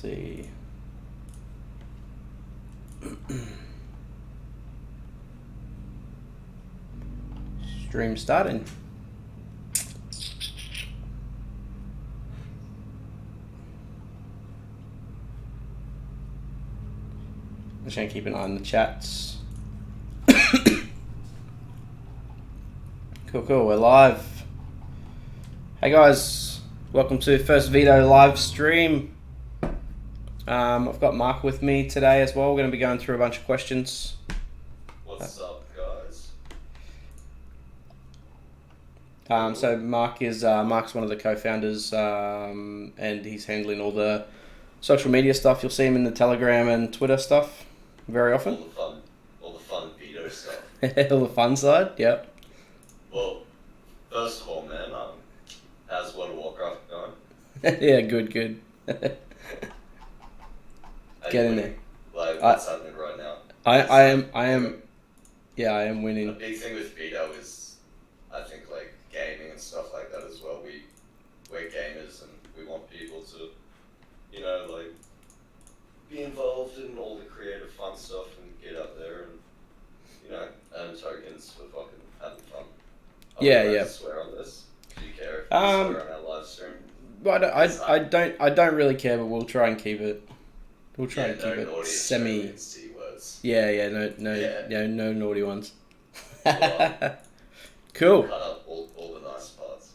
see. Stream starting. Just gonna keep an eye on the chats. Cool, we're live. Hey guys, welcome to first Vito live stream. I've got Mark with me today as well. We're going to be going through a bunch of questions. What's up, guys? So Mark's one of the co-founders, and he's handling all the social media stuff. You'll see him in the Telegram and Twitter stuff very often. All the fun Vito stuff. All the fun side, yep. Well, first of all, man, how's World of Warcraft going? Yeah, good. Get in there. Like, what's happening right now? I am winning. A big thing with Vito is, I think, like, gaming and stuff like that as well. We're gamers and we want people to, like, be involved in all the creative fun stuff and get up there and, earn tokens for fucking having fun. Yeah. Swear on this? Do you care if we swear on our live stream? But I don't really care, but we'll try and keep it. We'll try and keep it semi. Yeah, no naughty ones. Cool. Cut up all the nice parts.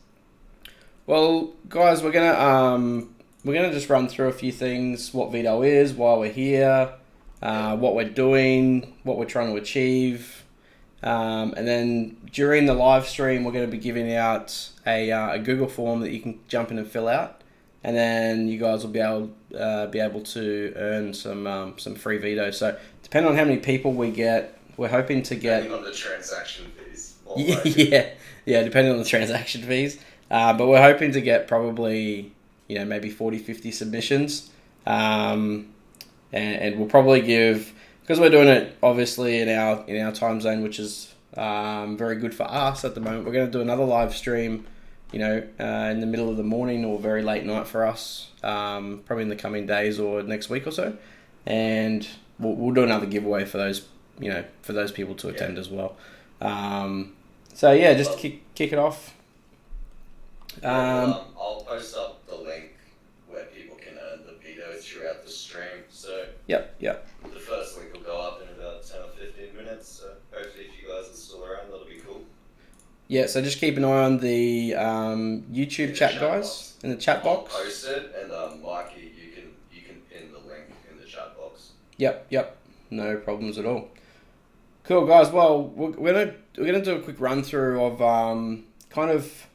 Well, guys, we're gonna just run through a few things: what Vito is, why we're here, what we're doing, what we're trying to achieve, and then during the live stream, we're going to be giving out a Google form that you can jump in and fill out, and then you guys will be able to earn some free Vito. So depending on how many people we get, we're hoping to get. Depending on the transaction fees. Yeah, depending on the transaction fees. But we're hoping to get probably, maybe 40, 50 submissions. And we'll probably give, because we're doing it obviously in our time zone, which is very good for us at the moment. We're going to do another live stream, in the middle of the morning or very late night for us, probably in the coming days or next week or so. And we'll do another giveaway for those, for those people to attend as well. Just to kick it off. I'll post up the link where people can earn the Vito throughout the stream. So Yep. The first link will go up in about 10 or 15 minutes. So hopefully, if you guys are still around, that'll be cool. Yeah, so just keep an eye on the YouTube chat, guys, in the chat box. I'll post it, and Mikey, you can pin the link in the chat box. Yep. No problems at all. Cool, guys. Well, we're gonna do a quick run through of kind of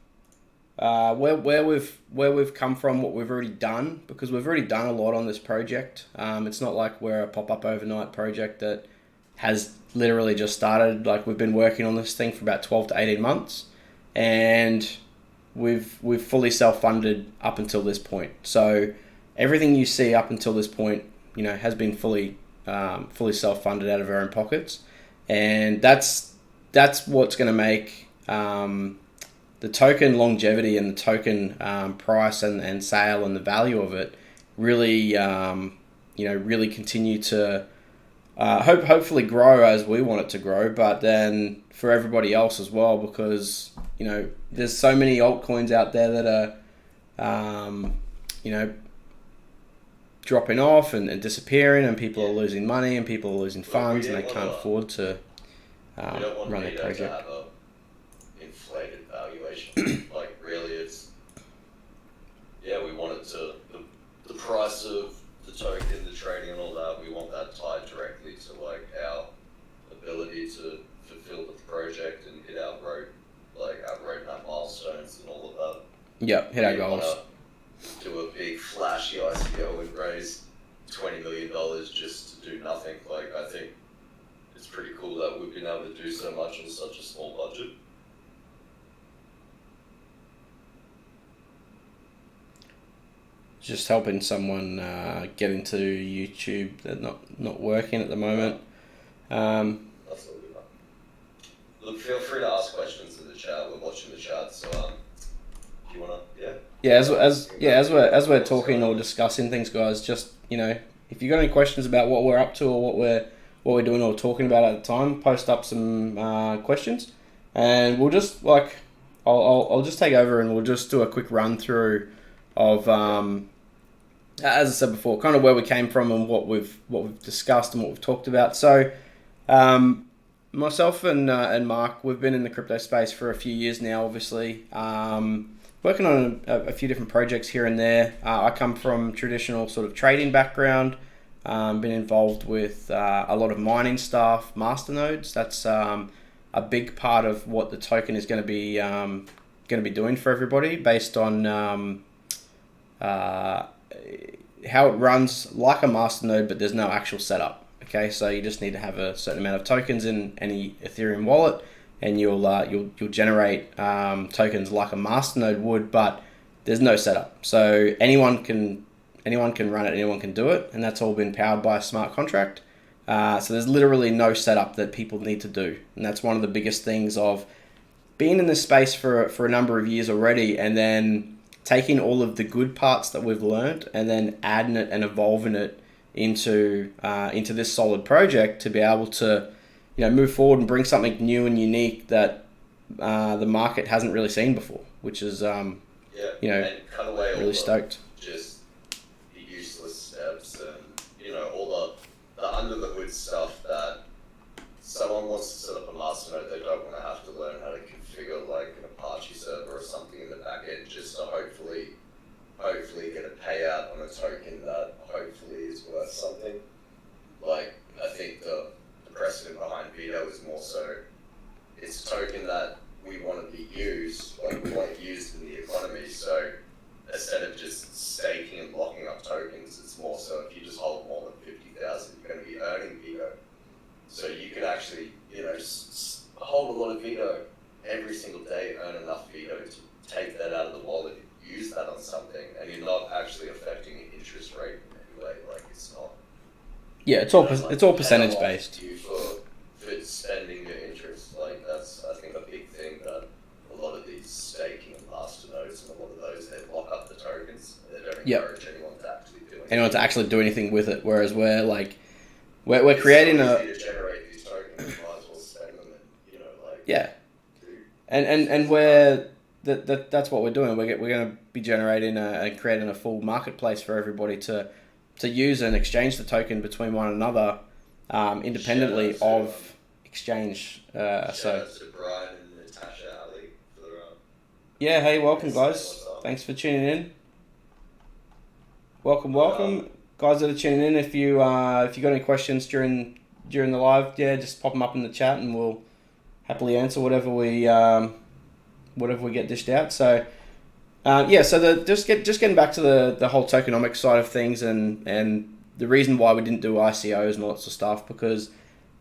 where we've come from, what we've already done, because we've already done a lot on this project. It's not like we're a pop-up overnight project that has literally just started. Like, we've been working on this thing for about 12 to 18 months, and we've fully self-funded up until this point. So everything you see up until this point, has been fully self-funded out of our own pockets, and that's what's going to make the token longevity and the token price and sale and the value of it really, really continue to hopefully grow as we want it to grow, but then for everybody else as well, because, there's so many altcoins out there that are, dropping off and disappearing, and people are losing money and people are losing funds, and they can't afford to run their project. To have a inflated valuation. Like, really, we want it to, the price of the token, the trading and all that, we want that tied directly to, like, our ability to fulfill the project and hit our roadmap milestones and all of that. Yep, hit our goals. Do a big flashy ICO and raise $20 million just to do nothing. Like, I think it's pretty cool that we've been able to do so much on such a small budget. Just helping someone get into YouTube that's not working at the moment. That's all good. Look, feel free to ask questions in the chat. We're watching the chat, so if you wanna, Yeah, as we're What's talking going or on? discussing things, guys, just if you got any questions about what we're up to or what we're doing or talking about at the time, post up some questions, and we'll just I'll just take over and we'll just do a quick run through of Yeah. as I said before, kind of where we came from and what we've discussed and what we've talked about. So, um, myself and Mark, we've been in the crypto space for a few years now. Obviously, working on a few different projects here and there. I come from traditional sort of trading background. Been involved with a lot of mining stuff, masternodes. That's a big part of what the token is going to be doing for everybody, based on uh, how it runs like a masternode, but there's no actual setup. Okay, so you just need to have a certain amount of tokens in any Ethereum wallet, and you'll generate tokens like a masternode would, but there's no setup. So anyone can run it, anyone can do it, and that's all been powered by a smart contract. So there's literally no setup that people need to do, and that's one of the biggest things of being in this space for a number of years already, and then taking all of the good parts that we've learned and then adding it and evolving it into this solid project to be able to move forward and bring something new and unique that the market hasn't really seen before, which is Yeah, you know and cut away all really the stoked. just the useless steps and all the under the hood stuff that someone wants to set up a masternode. They don't want to have to learn how to configure like an Apache server or something in the back end just to hopefully get a payout on a token that hopefully is worth something. Like I think the precedent behind Vito is more so it's a token that we want to be used, like we want it used in the economy. So instead of just staking and locking up tokens, it's more so if you just hold more than 50,000, you're going to be earning Vito. So you could actually, hold a lot of Vito every single day, earn enough Vito to take that out of the wallet, use that on something, and you're not actually affecting the interest rate in any way. Like it's not, Yeah, it's all paying percentage off based. you for spending your interest. Like that's I think a big thing that a lot of these staking and masternodes and a lot of those they lock up the tokens. They don't Yep. encourage anyone to actually do Anyone to anything. actually do anything with it, whereas we're It's so creating a easy to generate these tokens. You might as well spend them and yeah. do And useless stuff. that's what we're doing. We're going to be generating and creating a full marketplace for everybody to use and exchange the token between one another, Shout independently out to of exchange. shout So out to Brian and Natasha Ali for yeah, hey, welcome saying guys. what's up. Thanks for tuning in. Welcome, But welcome, guys that are tuning in. If you got any questions during the live, yeah, just pop them up in the chat and we'll happily answer whatever we get dished out. So. Yeah, so just getting back to the whole tokenomics side of things, and the reason why we didn't do ICOs and all that sort of stuff, because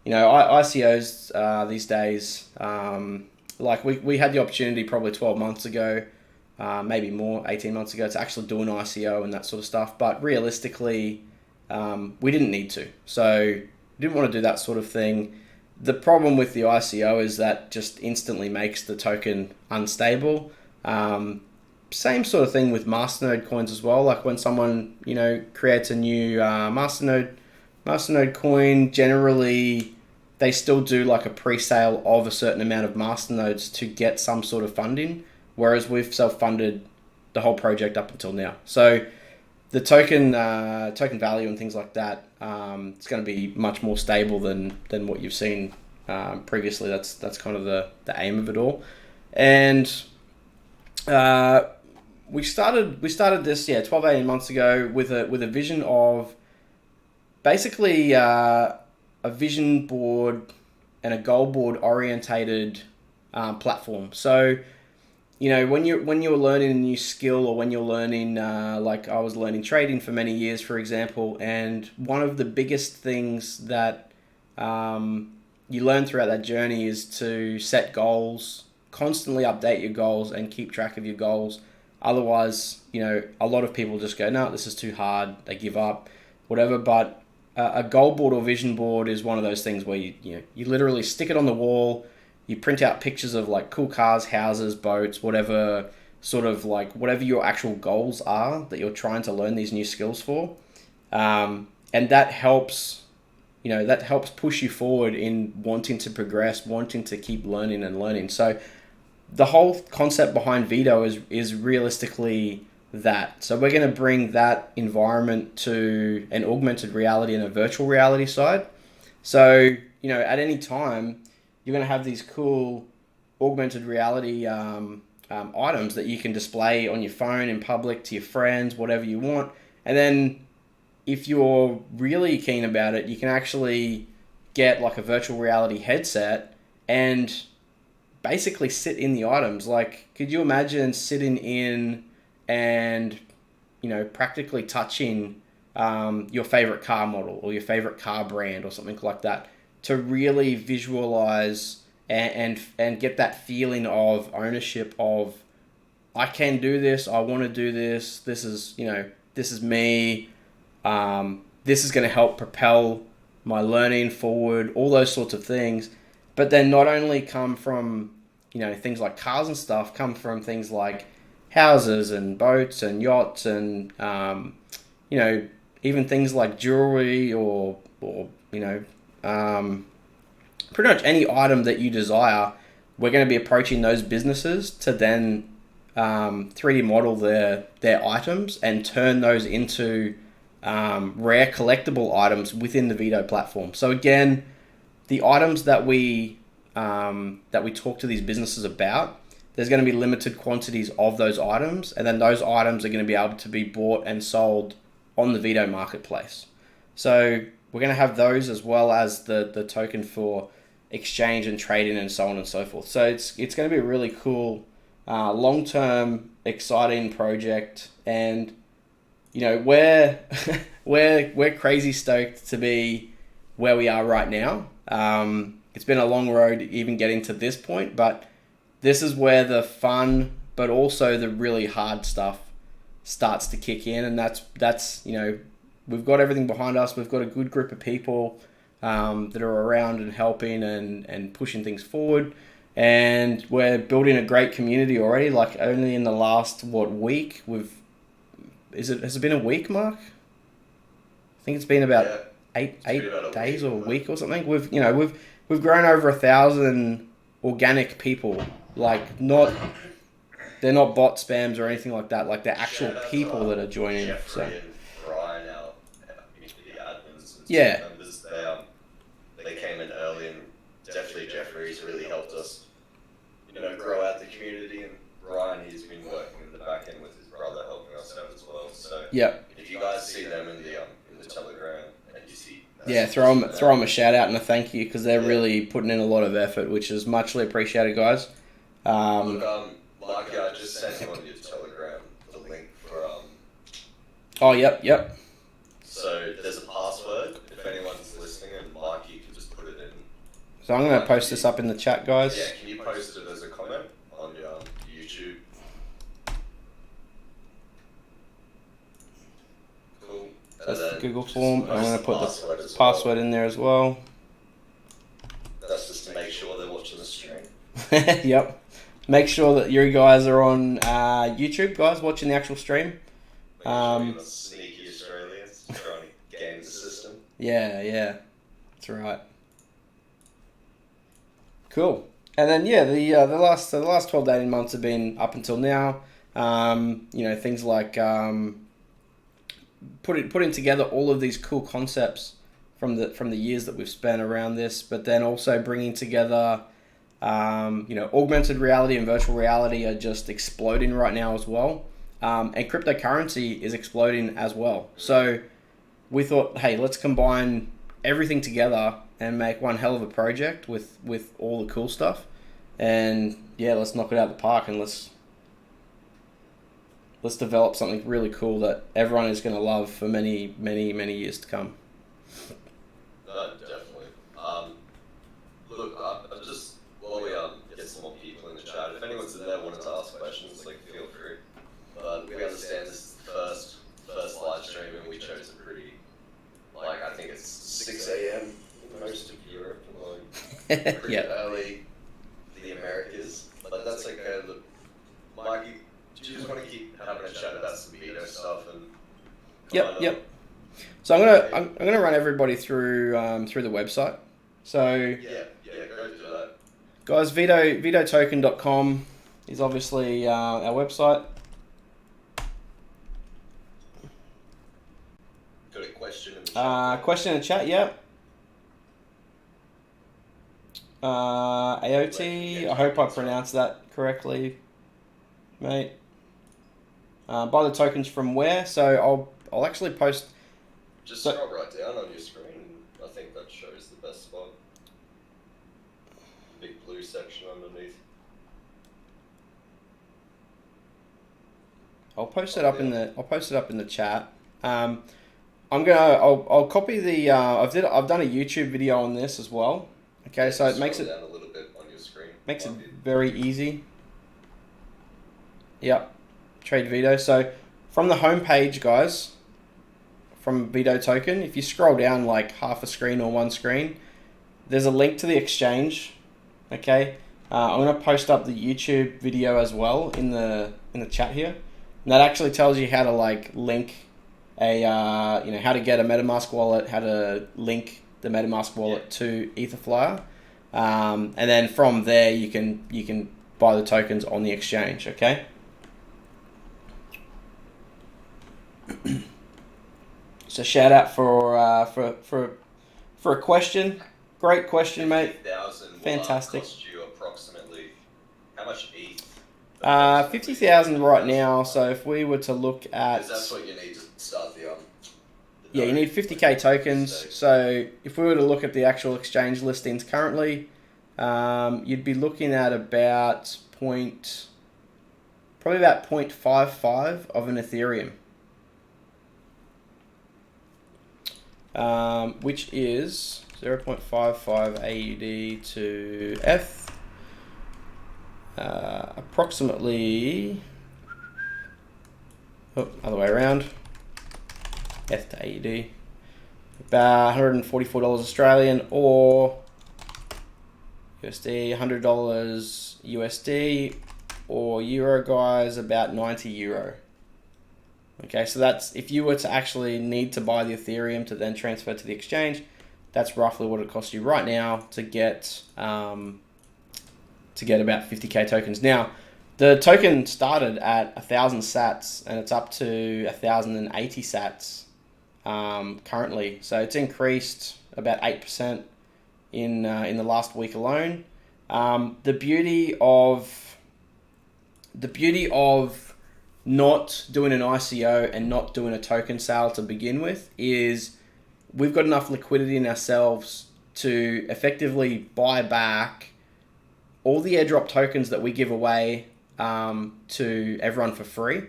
ICOs these days, like we had the opportunity probably 12 months ago, maybe more, 18 months ago, to actually do an ICO and that sort of stuff, but realistically, we didn't need to, so didn't want to do that sort of thing. The problem with the ICO is that just instantly makes the token unstable. Same sort of thing with masternode coins as well. Like when someone creates a new masternode coin, generally they still do like a pre-sale of a certain amount of masternodes to get some sort of funding, whereas we've self-funded the whole project up until now. So the token value and things like that, it's going to be much more stable than what you've seen previously. That's kind of the aim of it all, and. Uh, we started this 12-18 months ago with a vision of basically a vision board and a goal board orientated platform. So when you're learning a new skill, or when you're learning like I was learning trading for many years, for example, and one of the biggest things that you learn throughout that journey is to set goals, constantly update your goals, and keep track of your goals. Otherwise, a lot of people just go, no, this is too hard. They give up, whatever. But a goal board or vision board is one of those things where you literally stick it on the wall. You print out pictures of like cool cars, houses, boats, whatever sort of like whatever your actual goals are that you're trying to learn these new skills for. And that helps, that helps push you forward in wanting to progress, wanting to keep learning and learning. So the whole concept behind Vito is realistically that. So we're going to bring that environment to an augmented reality and a virtual reality side. So, at any time, you're going to have these cool augmented reality items that you can display on your phone in public to your friends, whatever you want. And then if you're really keen about it, you can actually get like a virtual reality headset and basically sit in the items. Like, could you imagine sitting in and, practically touching your favorite car model or your favorite car brand or something like that to really visualize and get that feeling of ownership of, I can do this, I want to do this, this is me, this is going to help propel my learning forward, all those sorts of things. But then not only come from, things like cars and stuff, come from things like houses and boats and yachts and, even things like jewelry or pretty much any item that you desire. We're going to be approaching those businesses to then 3D model their items and turn those into rare collectible items within the Vito platform. So again, the items that we talk to these businesses about, there's going to be limited quantities of those items, and then those items are going to be able to be bought and sold on the Vito marketplace. So we're going to have those as well as the token for exchange and trading and so on and so forth. So it's going to be a really cool, long-term, exciting project, and we're we're crazy stoked to be where we are right now. It's been a long road even getting to this point, but this is where the fun, but also the really hard stuff starts to kick in, and that's we've got everything behind us. We've got a good group of people that are around and helping and pushing things forward, and we're building a great community already. Like only in the last week has it been a week, Mark? I think it's been about eight days or a week or something. We've grown over 1,000 organic people. Like they're not bot spams or anything like that. Like they're actual people that are joining. Jeffrey and Brian, our community admins and yeah, members, they came in early, and definitely Jeffrey's really helped us, grow out the community. And Brian, he's been working in the back end with his brother, helping us out as well. So yeah. If you guys see them in the Telegram and you see, throw them a shout out and a thank you, because they're really putting in a lot of effort, which is muchly appreciated, guys. Lucky, I just sent you on your Telegram the link for Oh, yep. So there's a password if anyone's listening, and Mikey can just put it in. So I'm going to post this up in the chat, guys. Yeah, can you post it as a comment on your YouTube? Cool. That's the Google form. I'm going to put the password in there as well. That's just to make sure they're watching the stream. Yep. Make sure that you guys are on YouTube, guys, watching the actual stream. Make sure you're not sneaky Australians trying to game the system. Yeah. That's right. Cool. And then the last 12 to 18 months have been up until now. Things like putting together all of these cool concepts from the years that we've spent around this, but then also bringing together augmented reality and virtual reality are just exploding right now as well. And cryptocurrency is exploding as well. So we thought, hey, let's combine everything together and make one hell of a project with all the cool stuff. And yeah, let's knock it out of the park, and let's develop something really cool that everyone is going to love for many, many, many years to come. Definitely. Look, I just, while we get some more people in the chat, if anyone's in there wanting to ask questions, feel free. But we understand this is the first live stream, and we chose a pretty, I think it's 6 a.m. in most of Europe, pretty early for the Americas. But that's okay. Look, Mikey, Yep. So I'm gonna run everybody through through the website. So Yeah, go do that. guys, vitotoken.com is obviously our website. Got a question in the chat? Question in the chat, yep. AOT, I hope I pronounced that correctly, mate. Buy the tokens from where? So I'll actually post. Just scroll right down on your screen. I think that shows the best spot. Big blue section underneath. I'll post it up in the chat. I'll copy the. I've done a YouTube video on this as well. Okay, Yeah, so it makes scroll it down a little bit on your screen. makes it very easy. Yep, trade Vito. So from the home page, guys, from Vito Token, if you scroll down like half a screen or one screen, there's a link to the exchange. Okay, I'm gonna post up the YouTube video as well in the chat here, and that actually tells you how to like link a how to get a MetaMask wallet, how to link the MetaMask wallet to Etherflyer, and then from there you can buy the tokens on the exchange. Okay. So shout out for a question. Great question, mate. 50,000 Fantastic. Cost you approximately how much ETH? 50,000 right now. So if we were to look at, Because that's what you need to start the yeah, you need 50k tokens. So if we were to look at the actual exchange listings currently, you'd be looking at about probably about 0.55 of an Ethereum, which is 0.55 AUD to F, approximately, other way around, F to AUD, about $144 Australian, or USD, $100 USD, or Euro, guys, about 90 Euro. Okay, so that's, if you were to actually need to buy the Ethereum to then transfer to the exchange, that's roughly what it costs you right now to get about 50k tokens. Now, the token started at 1,000 sats and it's up to 1,080 sats currently. So it's increased about 8% in the last week alone. The beauty of not doing an ICO and not doing a token sale to begin with is we've got enough liquidity in ourselves to effectively buy back all the airdrop tokens that we give away to everyone for free.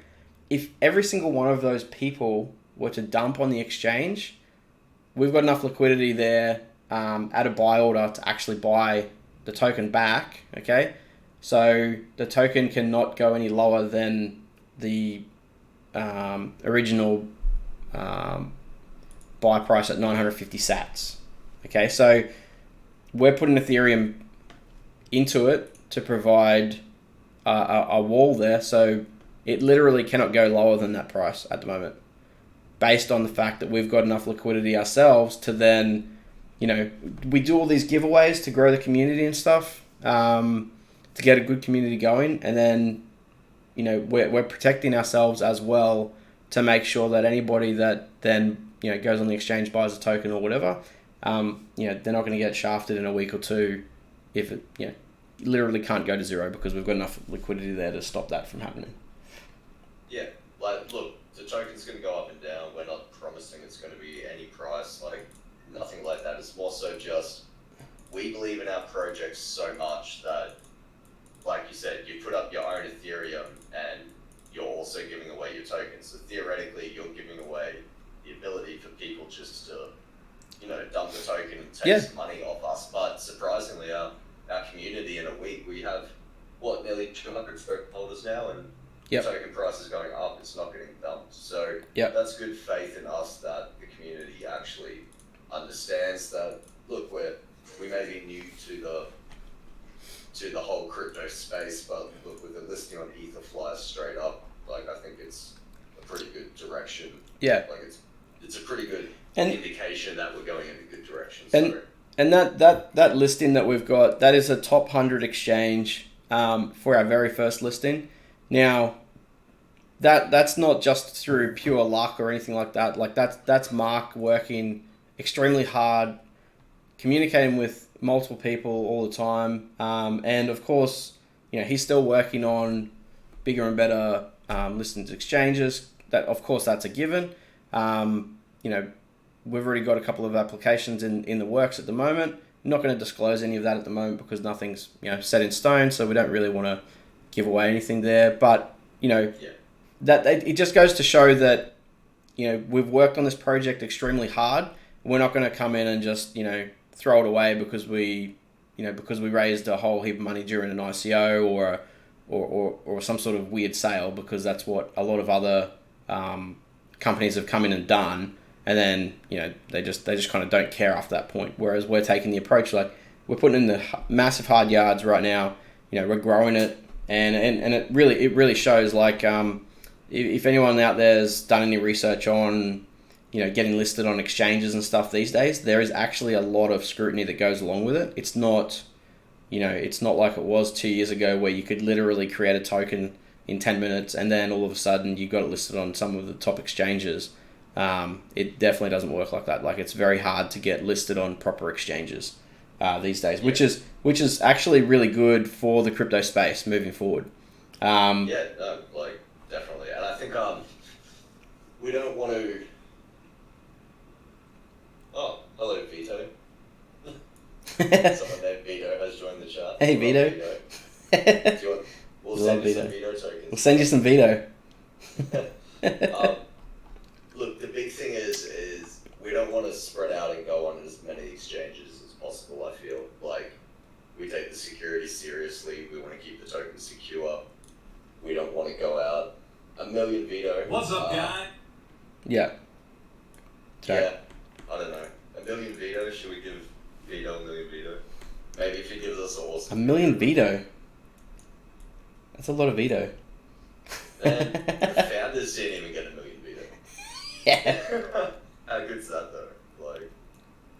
If every single one of those people were to dump on the exchange, we've got enough liquidity there at a buy order to actually buy the token back. Okay, so the token cannot go any lower than the original buy price at 950 sats. Okay, so we're putting Ethereum into it to provide a wall there, so it literally cannot go lower than that price at the moment, based on the fact that we've got enough liquidity ourselves to then, we do all these giveaways to grow the community and stuff, to get a good community going, and then we're protecting ourselves as well to make sure that anybody that then goes on the exchange, buys a token or whatever, they're not going to get shafted in a week or two if it literally can't go to zero, because we've got enough liquidity there to stop that from happening. Yeah, like, look, the token's going to go up and down. We're not promising it's going to be any price, like nothing like that. It's more so just we believe in our project so much that, like you said, you put up your own Ethereum and you're also giving away your tokens. So theoretically, you're giving away the ability for people just to, dump the token and take some money off us. But surprisingly, our community in a week, we have, nearly 200 token holders now, and token price is going up. It's not getting dumped. So that's good faith in us that the community actually understands that, look, we may be new to the whole crypto space, but look, with the listing on Etherflyer straight up, like, I think it's a pretty good direction. Yeah. Like, it's And indication that we're going in a good direction. and So and that listing that we've got, that is a top 100 exchange for our very first listing. Now, that's not just through pure luck or anything like that. Like that's Mark working extremely hard, communicating with multiple people all the time, and of course, he's still working on bigger and better listings exchanges. That, of course, that's a given. We've already got a couple of applications in the works at the moment. I'm not going to disclose any of that at the moment because nothing's set in stone, so we don't really want to give away anything there. But that it just goes to show that we've worked on this project extremely hard. We're not going to come in and just throw it away because we raised a whole heap of money during an ICO or some sort of weird sale, because that's what a lot of other companies have come in and done, and then they just kind of don't care after that point. Whereas we're taking the approach like we're putting in the massive hard yards right now. We're growing it, and it really shows. Like if anyone out there's done any research on getting listed on exchanges and stuff these days, there is actually a lot of scrutiny that goes along with it. It's not it's not like it was 2 years ago where you could literally create a token in 10 minutes and then all of a sudden you got it listed on some of the top exchanges. It definitely doesn't work like that. Like, it's very hard to get listed on proper exchanges these days, which is actually really good for the crypto space moving forward. Definitely. And I think we don't want to... Oh, hello, Vito. Someone named Vito has joined the chat. Hey, Vito. We'll send you some Vito tokens. We'll send you some Vito. Look, the big thing is we don't want to spread out and go on as many exchanges as possible. I feel like we take the security seriously. We want to keep the token secure. We don't want to go out a million Vito. What's up, guy? Yeah. Sorry. Yeah, I don't know. A million Vito? Should we give Vito a million Vito? Maybe if he gives us an awesome... A million Vito? That's a lot of Vito. Man, the founders didn't even get a million Vito. Yeah. How good's that though? Like,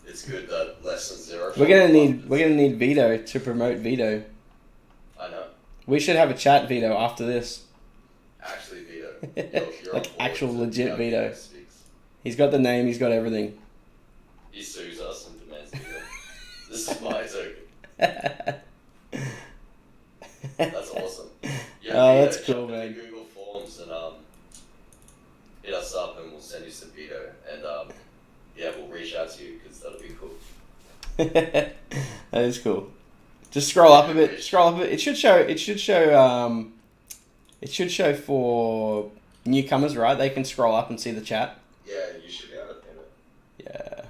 it's good that less than zero. We're gonna need Vito to promote Vito. I know. We should have a chat, Vito, after this. Actually, Vito. You're Like actual legit Vito. Speaks. He's got the name. He's got everything. He sues us and demands Vito. This is my token. That's awesome. Yeah, Oh, Vito, that's cool, jump man. into Google Forms and hit us up and we'll send you some Vito. And we'll reach out to you because that'll be cool. That is cool. Just scroll up a bit. It should show. It should show for newcomers, right? They can scroll up and see the chat. Yeah, you should be able to pin it. Yeah.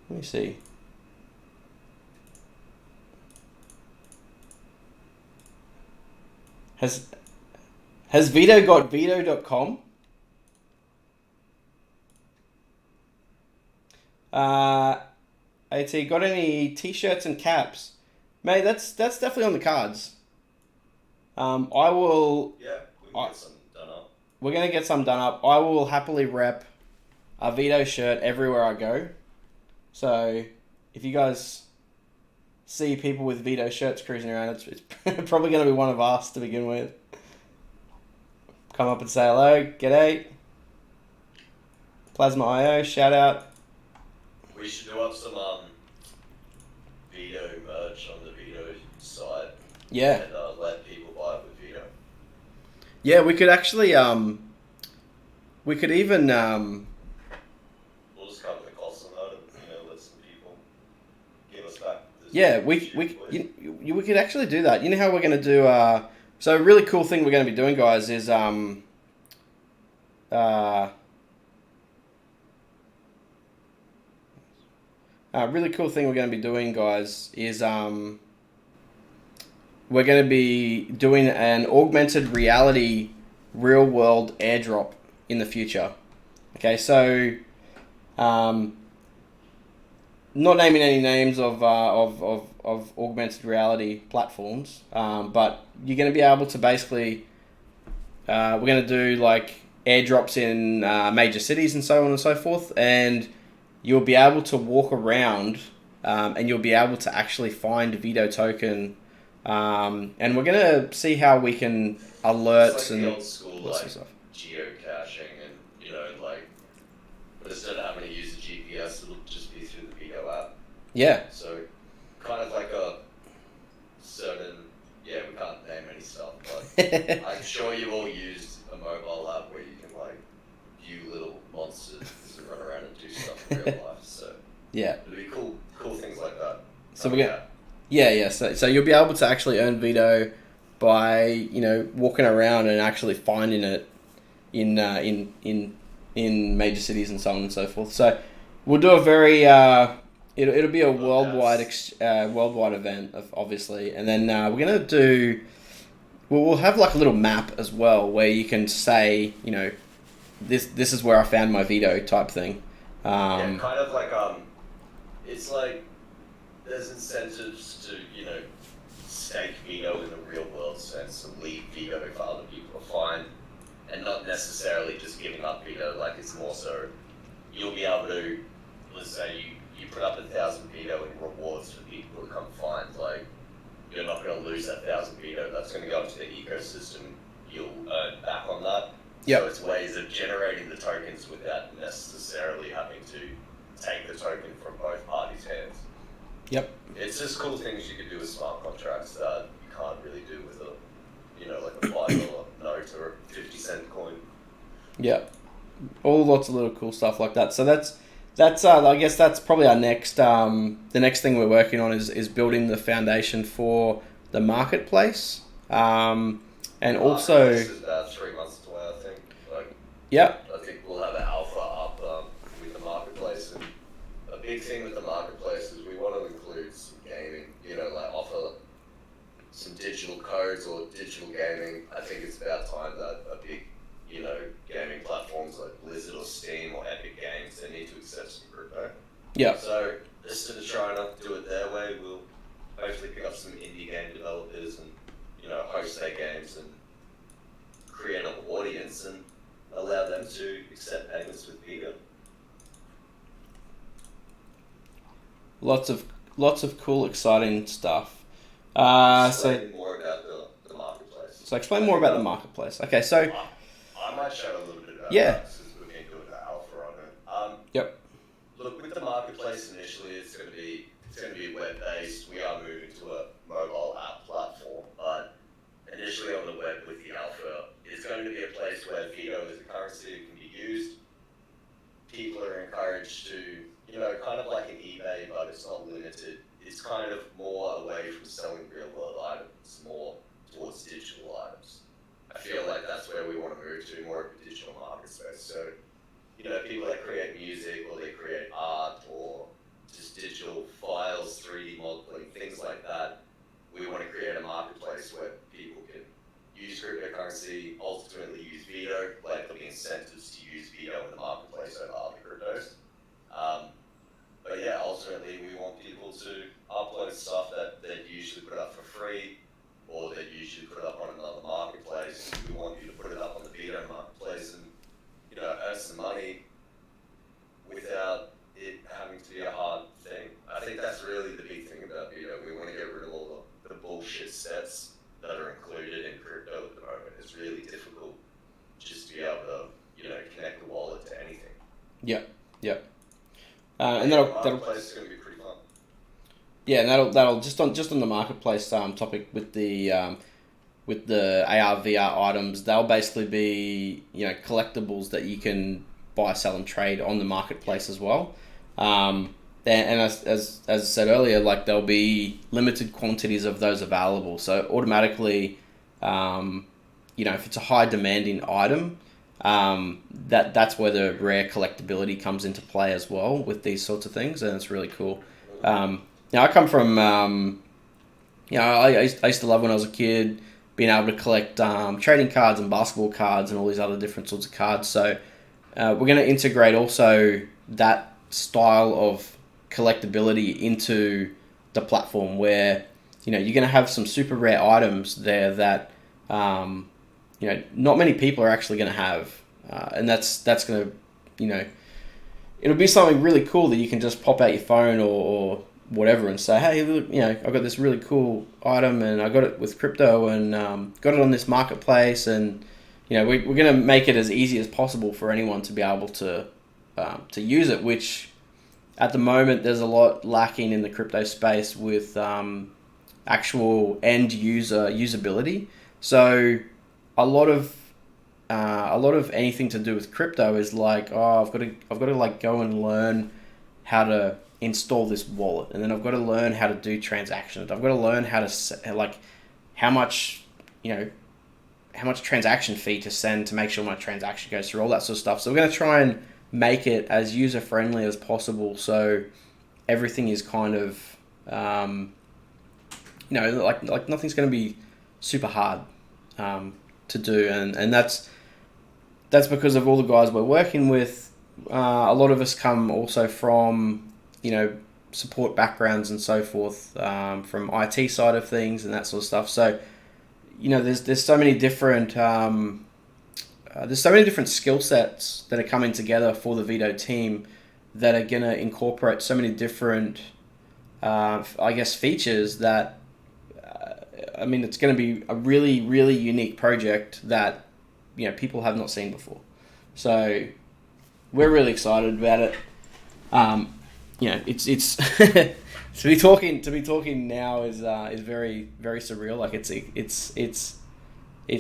Let me see. Has Vito got Vito.com? AT, got any t-shirts and caps? Mate, that's definitely on the cards. I will... Yeah, we can get some done up. We're going to get some done up. I will happily rep a Vito shirt everywhere I go. So, if you guys see people with Vito shirts cruising around, it's probably going to be one of us to begin with. Come up and say hello, g'day. Plasma IO, shout out. We should do up some Vito merch on the Vito site. Yeah. And let people buy it with Vito. Yeah, we could actually, we could even, We'll just cover the cost on that and, let some people give us back. yeah, we could actually do that. You know how we're going to do, so a really cool thing we're going to be doing, guys, is, really cool thing we're going to be doing, guys, is we're going to be doing an augmented reality real world airdrop in the future. Okay, so not naming any names of augmented reality platforms, but you're going to be able to basically we're going to do like airdrops in major cities and so on and so forth, and you'll be able to walk around and you'll be able to actually find Vito token. And we're gonna see how we can alerts It's like and the old school lots like of stuff. geocaching, and like, but instead of having to use the GPS, it'll just be through the Vito app. Yeah. So kind of like a certain, yeah, we can't name any stuff, but I'm sure you've all used a mobile app where you can like view little monsters and run around and do stuff in real life. So Yeah. it'll be cool things like that. So we're gonna. Yeah. So you'll be able to actually earn Vito by walking around and actually finding it in major cities and so on and so forth. So we'll do a very it'll be a worldwide event, obviously, and then we're gonna do. We'll have like a little map as well where you can say this is where I found my Vito type thing. Yeah, kind of like it's like there's incentives to stake Vito in the real world sense and leave Vito for other people to find, and not necessarily just giving up Vito. Like, it's more so you'll be able to, let's say you put up 1,000 Vito in rewards for people to come find. Like, you're not going to lose that 1,000 Vito. That's going to go into the ecosystem. You'll earn back on that. Yep. So it's ways of generating the tokens without necessarily having to take the token from both parties' hands. Yep. It's just cool things you can do with smart contracts that you can't really do with a, like a $5 note or a 50-cent coin. Yeah. All lots of little cool stuff like that. So that's I guess that's probably our next the next thing we're working on is building the foundation for the marketplace. And also this is about 3 months away, I think. Yeah. I think we'll have an alpha up with the marketplace, and a big thing with the marketplace is we want to include some gaming, like offer some digital codes or digital gaming. I think it's about time that a big, gaming platforms like Blizzard or Steam or Epic Games, they need to accept some crypto. Yeah. So instead of trying to do it their way, we'll hopefully pick up some indie game developers and, host their games and create an audience and allow them to accept payments with Vito. Lots of cool, exciting stuff. Explain more about the marketplace. So explain more about the marketplace. Okay, so I might chat a little bit about Yeah. that since we're going to do an alpha on it. Yep. Look, with the marketplace initially, it's going to be web-based. We are moving to a mobile app platform, but initially on the web with the alpha, it's going to be a place where Vito as a currency can be used. People are encouraged to, kind of like an eBay, but it's not limited. It's kind of more away from selling real-world items, more towards digital items. I feel like that's where we want to move to, more of a digital market space. So, people that create music or they create art or just digital files, 3D modeling, things like that, we want to create a marketplace where people can use cryptocurrency, ultimately use Vito, like there'll be incentives to use Vito in the marketplace over other cryptos. But yeah, ultimately we want people to upload stuff that they'd usually put up for free or they'd usually put up on another marketplace. We want you to put it up on the Vito marketplace and, earn some money without it having to be a hard thing. I think that's really the big thing about Vito. We want to get rid of all the bullshit steps that are included in crypto at the moment. It's really difficult just to be able to, connect the wallet to anything. Yep. And that'll marketplace is going to be pretty fun. Yeah, and that'll just on the marketplace topic with the AR VR items. They'll basically be collectibles that you can buy, sell, and trade on the marketplace as well. And as I said earlier, like there'll be limited quantities of those available. So automatically, if it's a high demanding item, that's where the rare collectability comes into play as well with these sorts of things, and it's really cool. I come from, I used to love when I was a kid being able to collect trading cards and basketball cards and all these other different sorts of cards. So we're going to integrate also that style of collectability into the platform where, you're going to have some super rare items there that, not many people are actually going to have. and that's going to, it'll be something really cool that you can just pop out your phone or whatever and say, hey, look, I've got this really cool item and I got it with crypto and got it on this marketplace, and we're going to make it as easy as possible for anyone to be able to use it, which at the moment there's a lot lacking in the crypto space with actual end user usability. So a lot of anything to do with crypto is like, oh, I've got to like go and learn how to install this wallet, and then I've got to learn how to do transactions. I've got to learn how to like how much transaction fee to send to make sure my transaction goes through, all that sort of stuff. So we're going to try and make it as user friendly as possible, so everything is kind of like nothing's going to be super hard to do, and that's because of all the guys we're working with. A lot of us come also from support backgrounds and so forth, from IT side of things and that sort of stuff. So there's so many different skill sets that are coming together for the Vito team that are going to incorporate so many different features that it's going to be a really, really unique project that people have not seen before. So we're really excited about it. It's to be talking now is very, very surreal. Like it's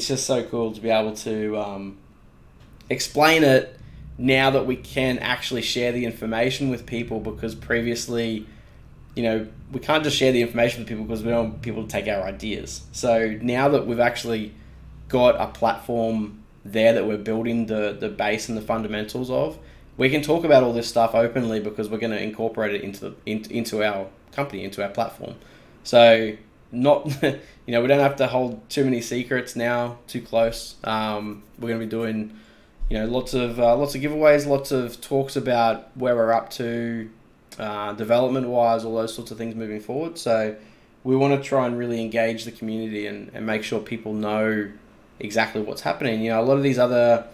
just so cool to be able to explain it now that we can actually share the information with people, because previously, we can't just share the information with people because we don't want people to take our ideas. So now that we've actually got a platform there that we're building the base and the fundamentals of, we can talk about all this stuff openly because we're going to incorporate it into our company, into our platform. So not we don't have to hold too many secrets now, too close. We're going to be doing lots of giveaways, lots of talks about where we're up to development wise, all those sorts of things moving forward. So we want to try and really engage the community and make sure people know exactly what's happening. A lot of these other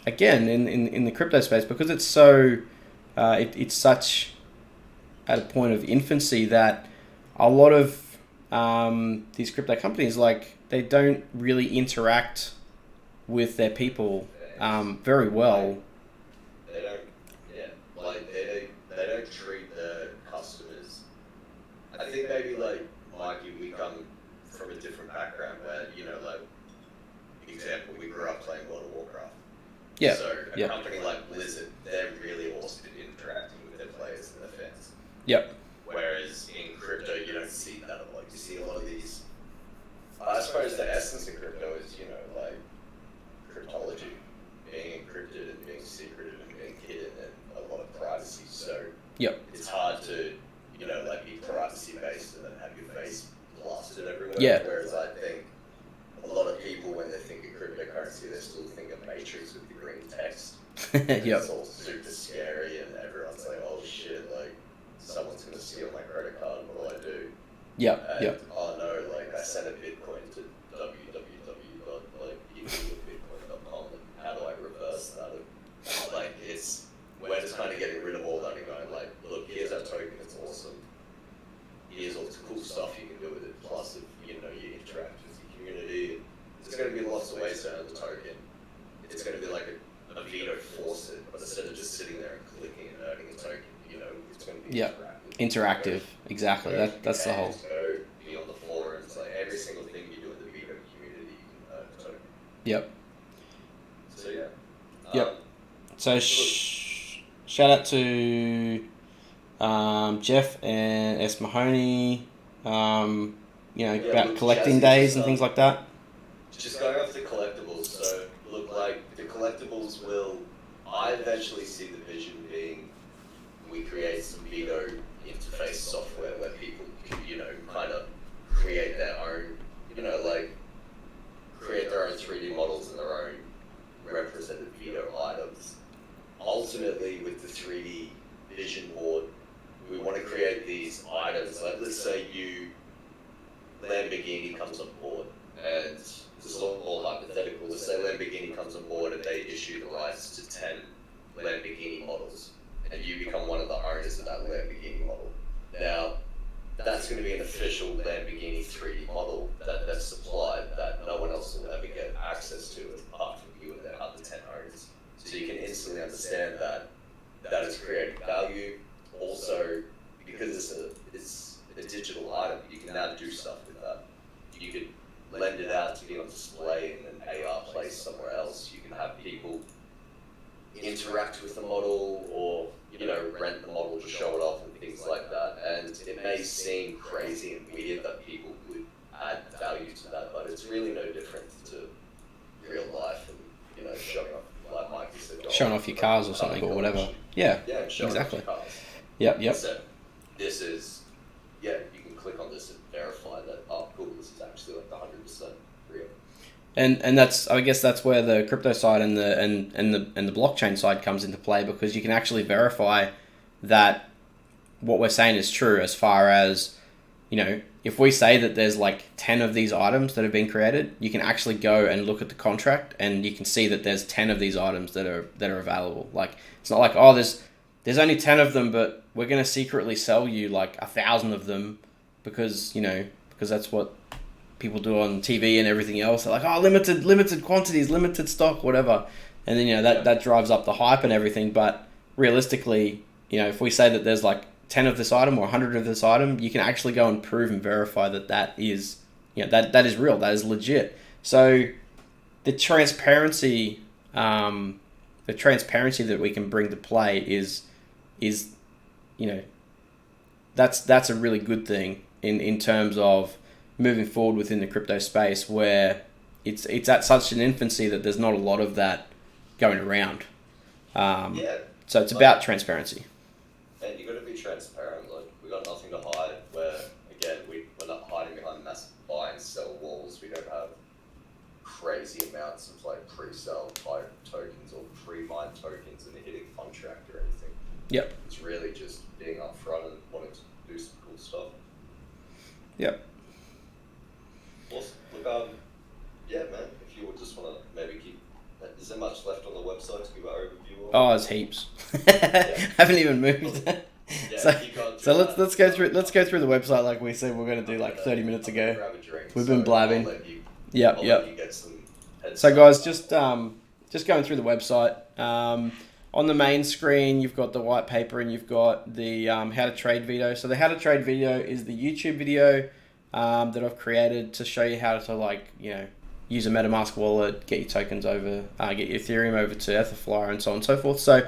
again, in the crypto space, because it's so it's such at a point of infancy that a lot of these crypto companies, like, they don't really interact with their people very well. They don't, yeah, like they don't treat their customers. I think maybe like Mikey, we come from a different background where like, example, we grew up playing World of Warcraft. Yeah. So a company like Blizzard, they're really awesome at interacting with their players and their fans. Yep. Whereas in crypto, you don't see that a lot. You see a lot of these. I suppose the essence of crypto is, like cryptology, being encrypted and being secretive and being hidden, and a lot of privacy. So yep. It's hard to, like, be privacy based and then have your face plastered everywhere. Yeah. Whereas I think a lot of people, when they think of cryptocurrency, they still think of Matrix with the green text. Yep. It's all super scary, and everyone's like, "Oh shit! Like, someone's gonna steal my credit card. What do I do?" Yep. And, Yep. oh no! Like, I sent a Bitcoin to www.bitcoin.com, and how do I reverse that? And, like, we're just kind of getting rid of all that and going like, "Look, here's our token. It's awesome. Here's all this cool stuff you can do with it. Plus, if you interact with the community, there's going to be lots of ways to earn the token. It's going to be like a Vito faucet, but instead of just sitting there and clicking and earning a token, it's going to be interactive. Exactly. That's the whole. Go be on the forums, like every single thing you do in the Vito community, you can earn a token. Yep. So yeah. Yep. So shout out to Jeff and S. Mahoney, about collecting days and things like that. Just going off the collectibles, so look, like, the collectibles I eventually see the vision being, we create some Vito interface software where people can, kind of create their own, create their own 3D models and their own represented Vito items. Ultimately, with the 3D vision board, we want to create these items. Like, let's say Lamborghini comes on board, and this is all hypothetical. Let's say Lamborghini comes on board and they issue the rights to 10 Lamborghini models, and you become one of the owners of that Lamborghini model. Now, that's going to be an official Lamborghini 3D model that's supplied that no one else will ever get access to apart from you and the other 10 owners. So you can instantly understand that is creating value. Also, because it's a digital item, you can now do stuff with that. You could lend it out to be on display in an AR place somewhere else. You can have people interact with the model, or rent the model to show it off and things like that. And it may seem crazy and weird that people would add value to that, but it's really no different to real life and showing off, like Mikey said, showing off your cars or something or whatever. Yeah, exactly. Yep. So this is, you can click on this and verify that, oh cool, this is actually like 100% real. And that's, I guess that's where the crypto side and the blockchain side comes into play, because you can actually verify that what we're saying is true, as far as, if we say that there's like 10 of these items that have been created, you can actually go and look at the contract and you can see that there's 10 of these items that are available. Like, it's not like, oh, there's only 10 of them, but we're going to secretly sell you like 1,000 of them because that's what people do on TV and everything else. They're like, oh, limited quantities, limited stock, whatever. And then, that drives up the hype and everything. But realistically, if we say that there's like 10 of this item or 100 of this item, you can actually go and prove and verify that is, that is real, that is legit. So the transparency that we can bring to play is that's a really good thing in terms of moving forward within the crypto space, where it's at such an infancy that there's not a lot of that going around. So it's about transparency. And you got to be transparent. Like, we got nothing to hide. We're not hiding behind massive buy and sell walls. We don't have crazy amounts of like pre-sale type tokens or pre-mined tokens in a hitting contract or anything. Yep. It's really just being upfront and wanting to do some cool stuff. Yep. Awesome. Look, man, if you would just want to maybe keep, is there much left on the website to give an overview of? Oh, there's heaps. Haven't even moved. So let's go through the website like we said we're going to do like 30 minutes ago. We've been blabbing. Yep. So guys, just going through the website. On the main screen, you've got the white paper and you've got the how to trade video. So the how to trade video is the YouTube video that I've created to show you how to use a MetaMask wallet, get your tokens over, get your Ethereum over to Etherflyer and so on and so forth. So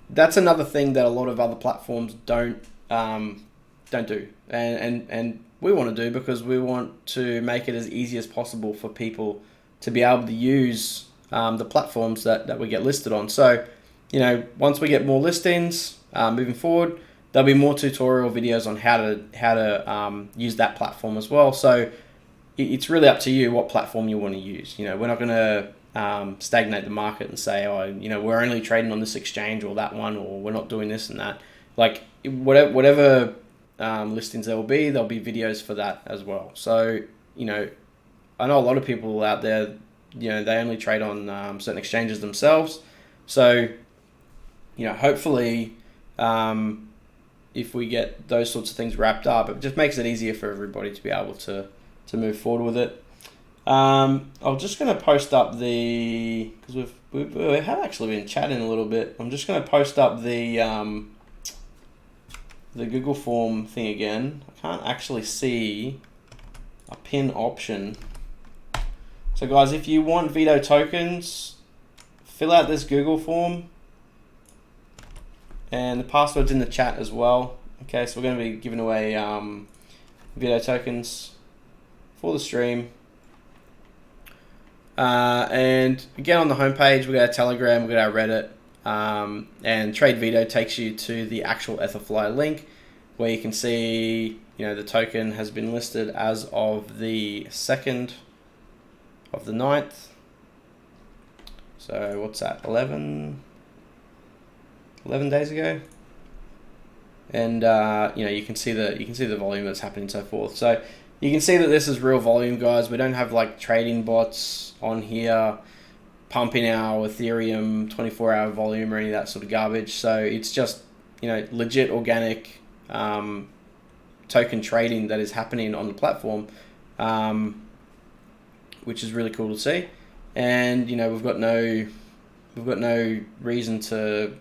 that's another thing that a lot of other platforms don't do, and we want to do, because we want to make it as easy as possible for people to be able to use the platforms that we get listed on. So, once we get more listings moving forward, there'll be more tutorial videos on how to use that platform as well. So it's really up to you what platform you want to use. We're not going to stagnate the market and say, we're only trading on this exchange or that one, or we're not doing this and that. Like, whatever listings there'll be videos for that as well. So, I know a lot of people out there, they only trade on certain exchanges themselves. So, hopefully, if we get those sorts of things wrapped up, it just makes it easier for everybody to be able to move forward with it. I'm just going to post up because we have actually been chatting a little bit. I'm just going to post up the Google form thing again. I can't actually see a pin option. So guys, if you want Vito tokens, fill out this Google form. And the password's in the chat as well. Okay, so we're going to be giving away Vito tokens for the stream. And again, on the homepage, we got our Telegram, we got our Reddit, and Trade Vito takes you to the actual Etherflyer link, where you can see, the token has been listed as of the 2nd of the 9th. So what's that? 11 days ago. And you can see the volume that's happening and so forth. So you can see that this is real volume, guys. We don't have like trading bots on here pumping our Ethereum 24-hour volume or any of that sort of garbage. So it's just, legit organic token trading that is happening on the platform, which is really cool to see. And we've got no reason to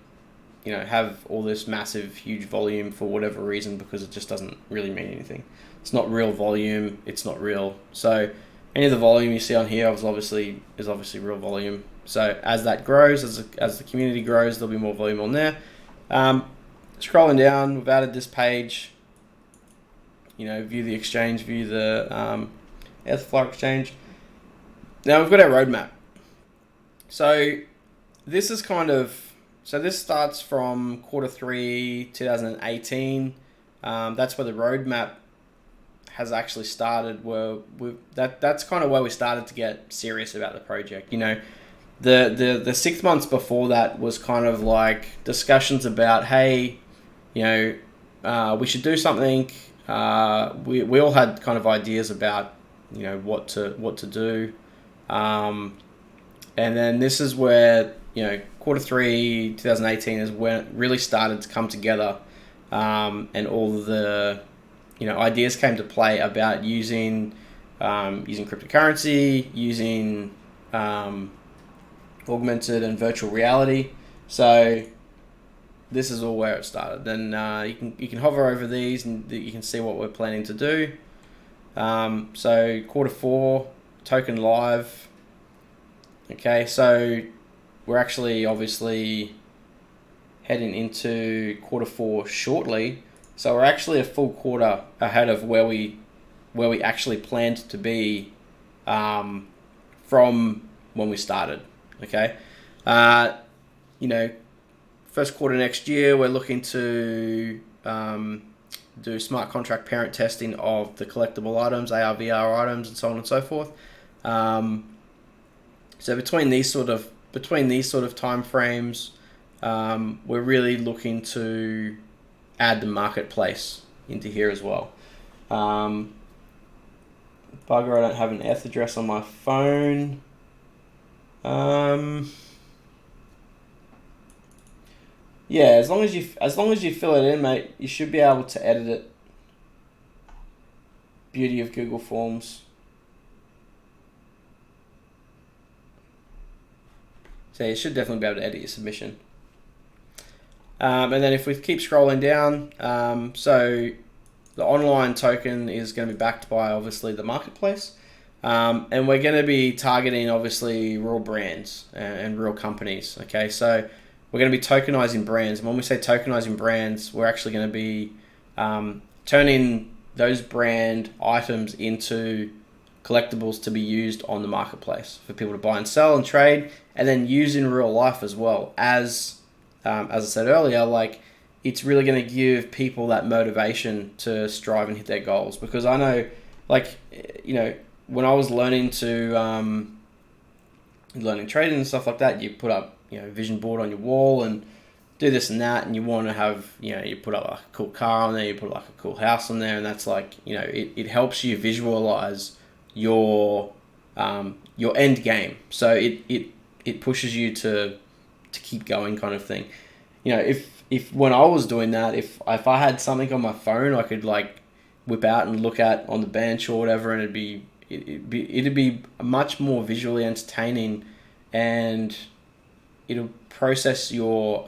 have all this massive huge volume for whatever reason, because it just doesn't really mean anything. It's not real volume. It's not real. So any of the volume you see on here is obviously real volume. So as that grows, as the community grows, there'll be more volume on there. Scrolling down, we've added this page. View the exchange, view the Etherflow exchange. Now we've got our roadmap. So this is this starts from Q3 2018. That's where the roadmap has actually started. That's kind of where we started to get serious about the project. The 6 months before that was kind of like discussions about, hey, we should do something. We all had kind of ideas about what to do, and then this is where Q3 2018 is when it really started to come together, and all of the ideas came to play about using cryptocurrency, using augmented and virtual reality. So this is all where it started. Then you can hover over these and you can see what we're planning to do. So Q4 token live. Okay, so we're actually obviously heading into Q4 shortly. So we're actually a full quarter ahead of where we actually planned to be from when we started. Okay, first quarter next year, we're looking to do smart contract parent testing of the collectible items, AR, VR items, and so on and so forth. So between these sort of time frames, we're really looking to add the marketplace into here as well. Bugger, I don't have an ETH address on my phone. Yeah, as long as you fill it in, mate, you should be able to edit it. Beauty of Google Forms. So you should definitely be able to edit your submission. And then if we keep scrolling down, so the online token is going to be backed by obviously the marketplace. And we're going to be targeting obviously real brands and real companies. Okay, so we're going to be tokenizing brands. And when we say tokenizing brands, we're actually going to be turning those brand items into collectibles to be used on the marketplace for people to buy and sell and trade, and then use in real life as well. As I said earlier, like, it's really going to give people that motivation to strive and hit their goals. Because I know, like, when I was learning trading and stuff like that, you put up vision board on your wall and do this and that, and you want to have you put up like a cool car on there, you put like a cool house on there, and that's like it helps you visualize your end game. So it pushes you to keep going, kind of thing. If when I was doing that, if I had something on my phone I could like whip out and look at on the bench or whatever, and it'd be much more visually entertaining, and it'll process your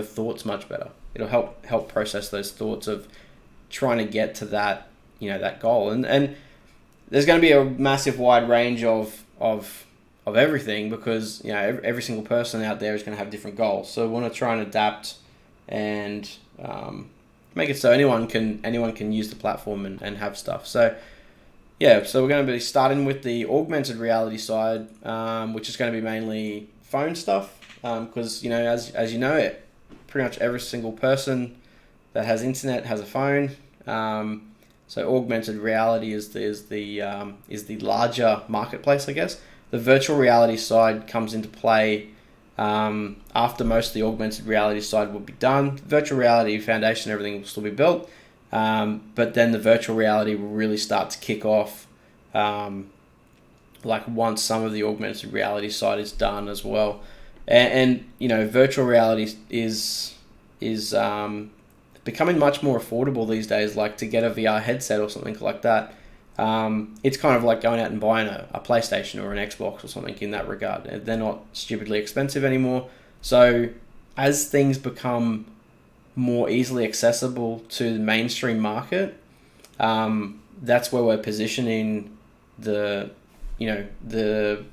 thoughts much better. It'll help process those thoughts of trying to get to that that goal. And there's going to be a massive wide range of everything, because every single person out there is going to have different goals. So we want to try and adapt and make it so anyone can use the platform and have stuff. So yeah, so we're going to be starting with the augmented reality side, which is going to be mainly phone stuff, because as you know, pretty much every single person that has internet has a phone. So augmented reality is the larger marketplace, I guess. The virtual reality side comes into play after most of the augmented reality side will be done. Virtual reality foundation, everything will still be built. But then the virtual reality will really start to kick off, like once some of the augmented reality side is done as well. And you know, virtual reality is becoming much more affordable these days. Like to get a VR headset or something like that, it's kind of like going out and buying a PlayStation or an Xbox or something in that regard. They're not stupidly expensive anymore. So as things become more easily accessible to the mainstream market, that's where we're positioning the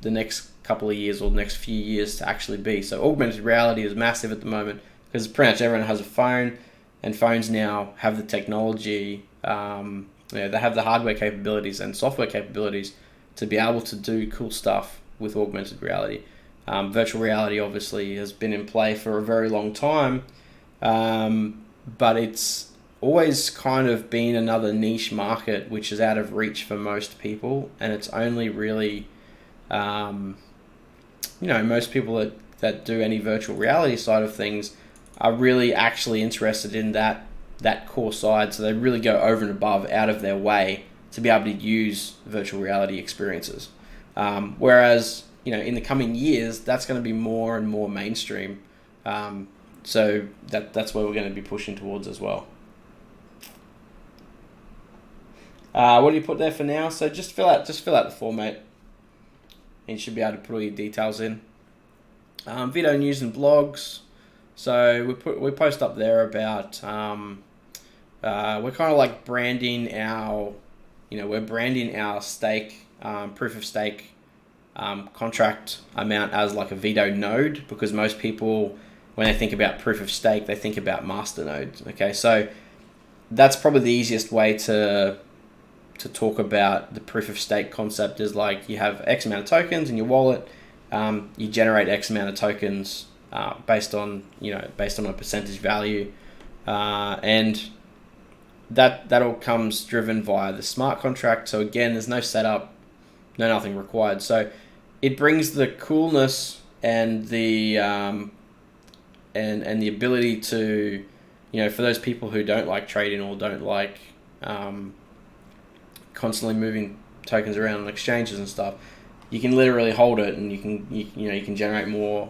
next couple of years or the next few years to actually be. So augmented reality is massive at the moment because pretty much everyone has a phone, and phones now have the technology, they have the hardware capabilities and software capabilities to be able to do cool stuff with augmented reality. Virtual reality obviously has been in play for a very long time, but it's always kind of been another niche market which is out of reach for most people, and it's only really, most people that do any virtual reality side of things are really actually interested in that core side, so they really go over and above out of their way to be able to use virtual reality experiences. Whereas, in the coming years, that's going to be more and more mainstream. So that's where we're going to be pushing towards as well. What do you put there for now? So just fill out the format, and you should be able to put all your details in. Vito news and blogs. So we post up there about we're kind of like branding our stake, proof of stake contract amount as like a Vito node, because most people, when they think about proof of stake, they think about master nodes. Okay, so that's probably the easiest way to talk about the proof of stake concept. Is like you have X amount of tokens in your wallet, you generate X amount of tokens based on a percentage value, and that all comes driven via the smart contract. So again, there's no setup, nothing required. So it brings the coolness and the and the ability to, for those people who don't like trading or don't like constantly moving tokens around on exchanges and stuff, you can literally hold it and you can generate more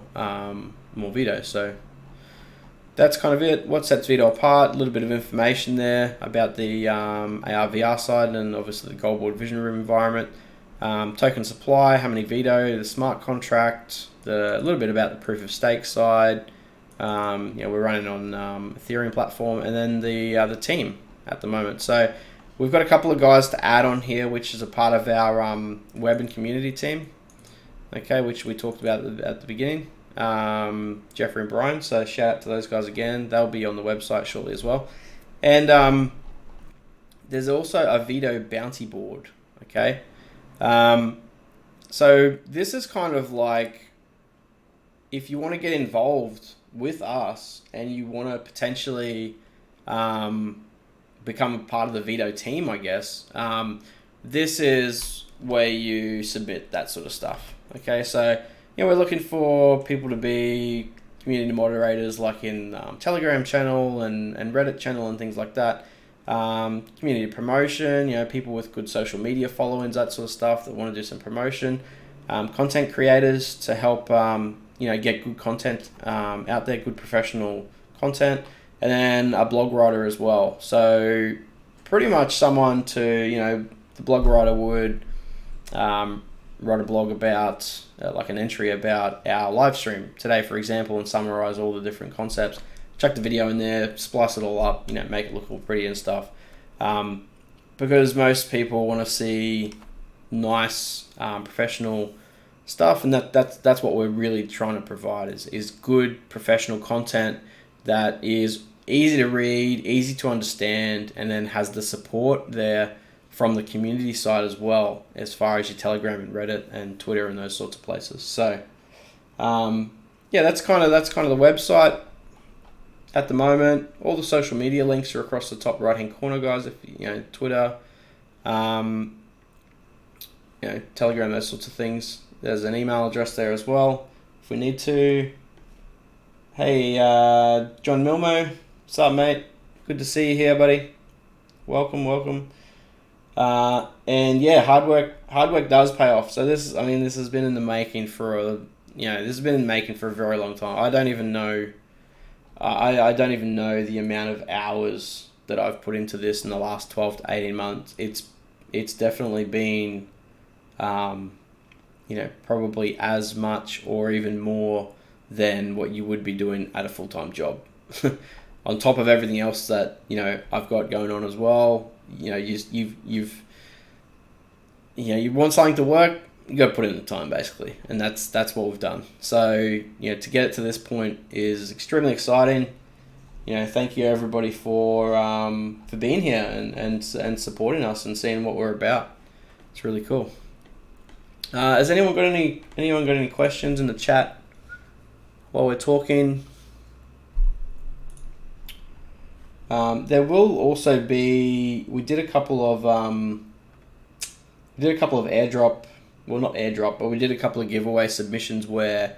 Vito. So that's kind of it. What sets Vito apart? A little bit of information there about the AR VR side and obviously the Goldboard Vision Room environment. Token supply, how many Vito, the smart contract, a little bit about the proof of stake side. We're running on Ethereum platform, and then the team at the moment. So we've got a couple of guys to add on here, which is a part of our web and community team. Okay, which we talked about at the beginning. Jeffrey and Brian, so shout out to those guys again. They'll be on the website shortly as well. And there's also a Vito bounty board. Okay, so this is kind of like, if you want to get involved with us and you want to potentially become a part of the Vito team, I guess, this is where you submit that sort of stuff. Okay, so we're looking for people to be community moderators, like in Telegram channel and Reddit channel and things like that. Community promotion, people with good social media followings, that sort of stuff, that want to do some promotion. Content creators to help get good content out there, good professional content, and then a blog writer as well. So pretty much someone to, the blog writer would write a blog about, like an entry about our live stream today, for example, and summarize all the different concepts. Chuck the video in there, splice it all up, make it look all pretty and stuff. Because most people want to see nice, professional stuff, and that's what we're really trying to provide is good professional content that is easy to read, easy to understand, and then has the support there from the community side as well, as far as your Telegram and Reddit and Twitter and those sorts of places. So that's kind of the website at the moment. All the social media links are across the top right hand corner, guys. If Twitter, Telegram, those sorts of things. There's an email address there as well if we need to. Hey, John Milmo, what's up, mate? Good to see you here, buddy. welcome. And yeah, hard work does pay off. So this has been in the making for a very long time. I don't even know. I don't even know the amount of hours that I've put into this in the last 12 to 18 months. It's definitely been, probably as much or even more than what you would be doing at a full-time job. On top of everything else that, I've got going on as well. You want something to work, you got to put in the time, basically, and that's what we've done. So to get it to this point is extremely exciting. Thank you everybody for being here and supporting us and seeing what we're about. It's really cool. Has anyone got any questions in the chat while we're talking? There will also be. We did a couple of airdrop. Well, not airdrop, but we did a couple of giveaway submissions where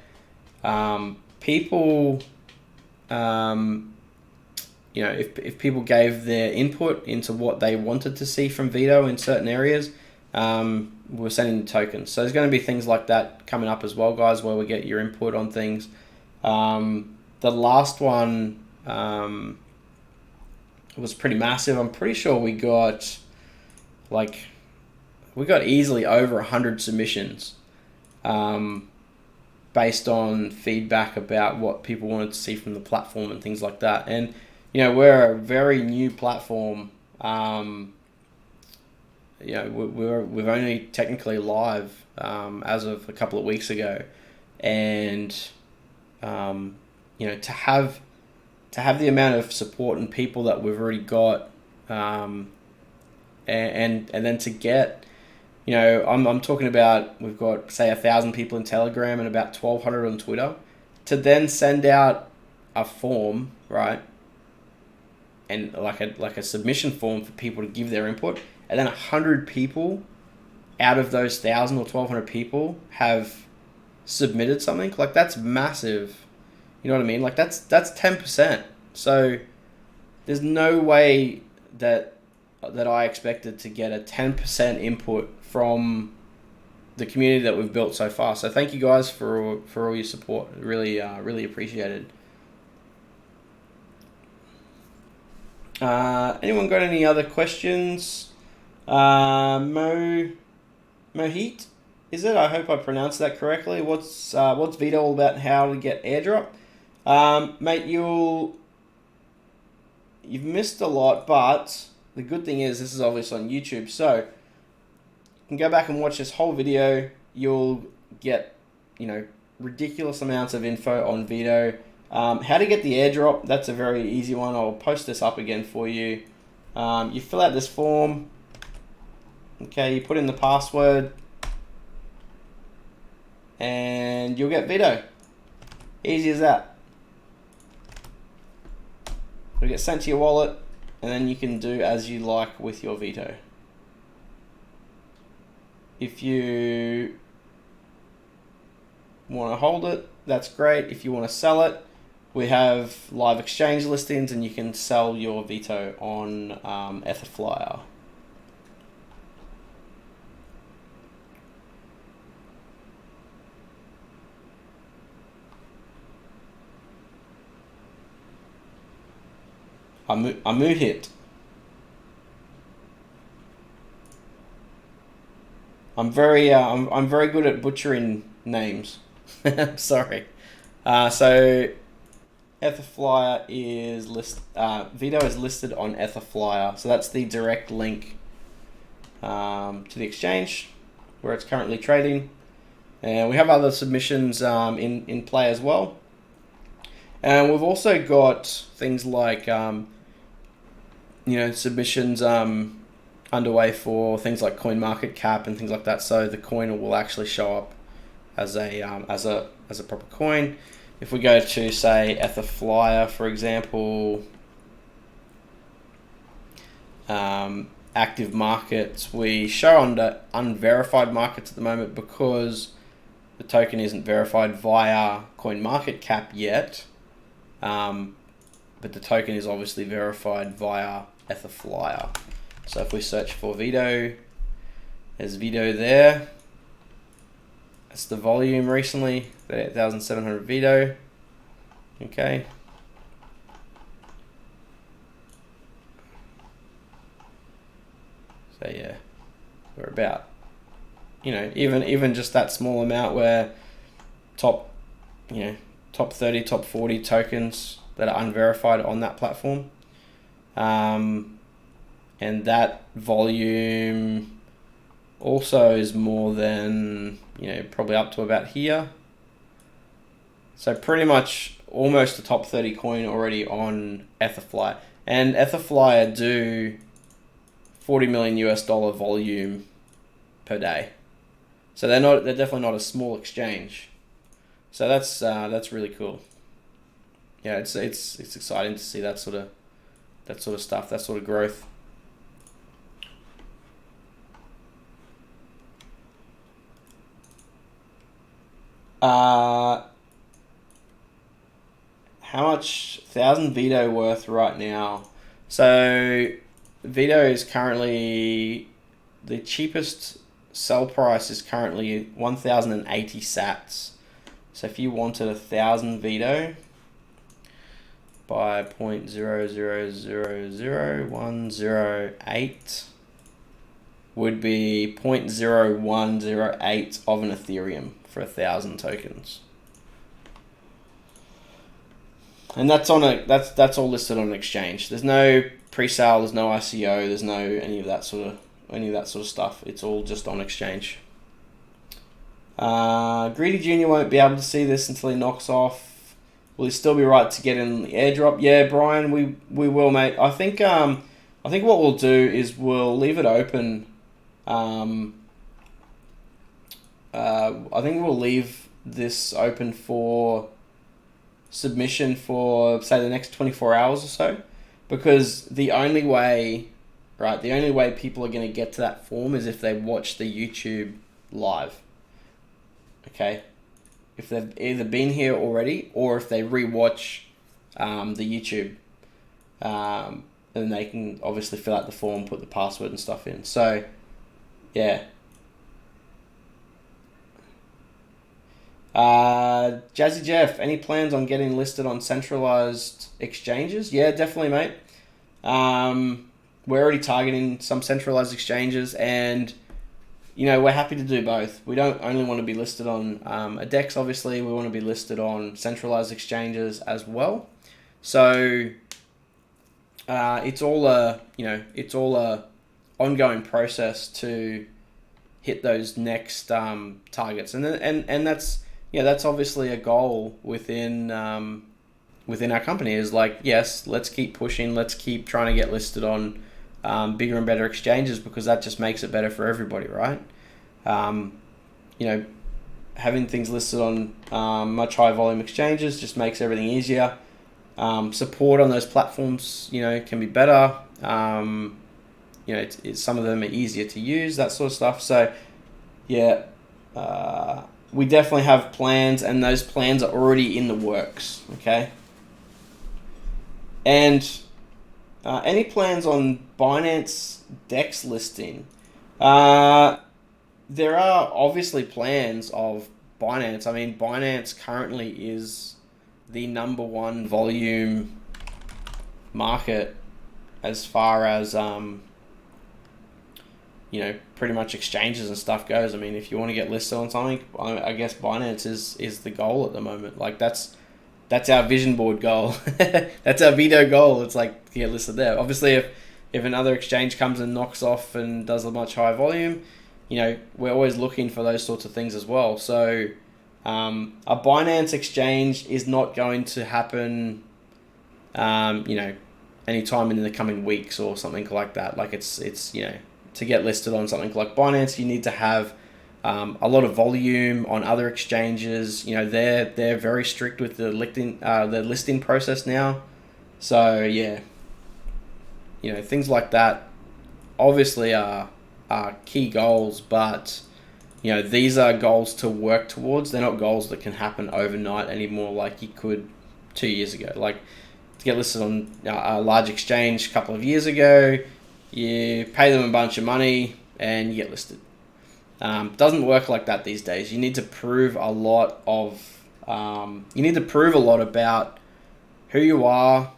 people, if people gave their input into what they wanted to see from Vito in certain areas, we're sending tokens. So there's going to be things like that coming up as well, guys, where we get your input on things. The last one was pretty massive. I'm pretty sure we got easily over 100 submissions based on feedback about what people wanted to see from the platform and things like that. And we're a very new platform. We've only technically live as of a couple of weeks ago, and to have the amount of support and people that we've already got, and then to get, I'm talking about, we've got say 1,000 people in Telegram and about 1,200 on Twitter, to then send out a form, right? And like a submission form for people to give their input, and then 100 people out of those 1,000 or 1,200 people have submitted something. Like, that's massive. You know what I mean? Like, that's 10%. So there's no way that I expected to get a 10% input from the community that we've built so far. So thank you guys for all your support. Really appreciated. Anyone got any other questions? Mohit, is it? I hope I pronounced that correctly. What's Vito all about and how to get airdrop? Mate, you've missed a lot, but the good thing is this is obviously on YouTube, so you can go back and watch this whole video. You'll get, ridiculous amounts of info on Vito. How to get the airdrop, that's a very easy one. I'll post this up again for you. You fill out this form. Okay, you put in the password, and you'll get Vito. Easy as that. It'll get sent to your wallet, and then you can do as you like with your Vito. If you want to hold it, that's great. If you want to sell it, we have live exchange listings, and you can sell your Vito on Etherflyer. Amuhit. I'm very good at butchering names. Sorry. So Etherflyer is Vito is listed on Etherflyer, so that's the direct link to the exchange where it's currently trading. And we have other submissions in play as well. And we've also got things like submissions underway for things like coin market cap and things like that. So the coin will actually show up as a proper coin. If we go to, say, Etherflyer, for example, active markets, we show under unverified markets at the moment because the token isn't verified via coin market cap yet. But the token is obviously verified via Etherflyer. So if we search for Vito, there's Vito there. That's the volume recently, 38,700 Vito. Okay. So yeah, we're about, even just that small amount where top 30, top 40 tokens that are unverified on that platform. And that volume also is more than, probably up to about here. So pretty much almost a top 30 coin already on Etherfly. And Etherfly do $40 million US volume per day. So they're definitely not a small exchange. So that's really cool. Yeah, it's exciting to see that sort of stuff, that sort of growth. How much 1,000 Vito worth right now? So Vito is currently, the cheapest sell price is currently 1,080 sats. So if you wanted 1,000 Vito by 0.0000108 would be 0.0108 of an Ethereum for 1,000 tokens. And that's all listed on an exchange. There's no pre-sale, there's no ICO, there's no any of that sort of stuff. It's all just on exchange. Greedy Junior won't be able to see this until he knocks off. Will he still be right to get in the airdrop? Yeah, Brian, we will, mate. I think what we'll do is we'll leave it open. I think we'll leave this open for submission for, say, the next 24 hours or so, because the only way people are going to get to that form is if they watch the YouTube live. Okay, if they've either been here already or if they rewatch the YouTube, then they can obviously fill out the form, put the password and stuff in. So yeah. Jazzy Jeff, any plans on getting listed on centralized exchanges? Yeah, definitely, mate. We're already targeting some centralized exchanges, and we're happy to do both. We don't only want to be listed on a DEX, obviously. We want to be listed on centralized exchanges as well. So it's all a ongoing process to hit those next targets, and that's obviously a goal within our company, is like, yes, let's keep pushing, let's keep trying to get listed on bigger and better exchanges, because that just makes it better for everybody, right? Having things listed on much higher volume exchanges just makes everything easier. Support on those platforms, can be better. Some of them are easier to use, that sort of stuff. So yeah, we definitely have plans, and those plans are already in the works. Okay. And any plans on Binance DEX listing? There are obviously plans of Binance. I mean, Binance currently is the #1 volume market as far as pretty much exchanges and stuff goes. I mean, if you want to get listed on something, I guess Binance is the goal at the moment. Like that's our vision board goal. That's our Vito goal. It's like to get listed there. Obviously, if another exchange comes and knocks off and does a much higher volume, we're always looking for those sorts of things as well. So a Binance exchange is not going to happen, anytime in the coming weeks or something like that. Like it's to get listed on something like Binance, you need to have a lot of volume on other exchanges. They're very strict with the listing process now. So yeah, things like that obviously are key goals, but these are goals to work towards. They're not goals that can happen overnight anymore, like you could 2 years ago. Like to get listed on a large exchange a couple of years ago, You pay them a bunch of money and you get listed. Doesn't work like that these days. You need to prove a lot about who you are.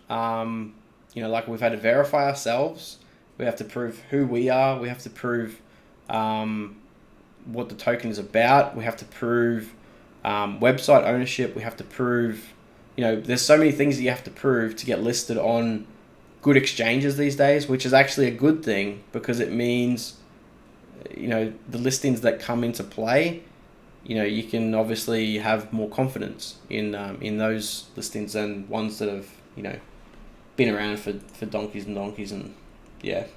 Like we've had to verify ourselves. We have to prove who we are. We have to prove what the token is about. We have to prove website ownership. We have to prove, there's so many things that you have to prove to get listed on good exchanges these days, which is actually a good thing because it means, the listings that come into play, you can obviously have more confidence in those listings than ones that have, been around for donkeys and donkeys and yeah.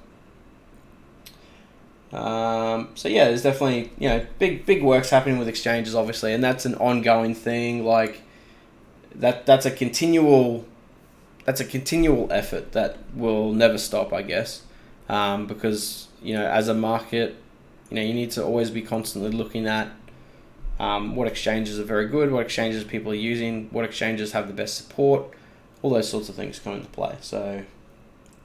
There's definitely, big works happening with exchanges, obviously, and that's an ongoing thing. Like that's a continual effort that will never stop, I guess, because as a market, you need to always be constantly looking at what exchanges are very good, what exchanges people are using, what exchanges have the best support, all those sorts of things come into play. So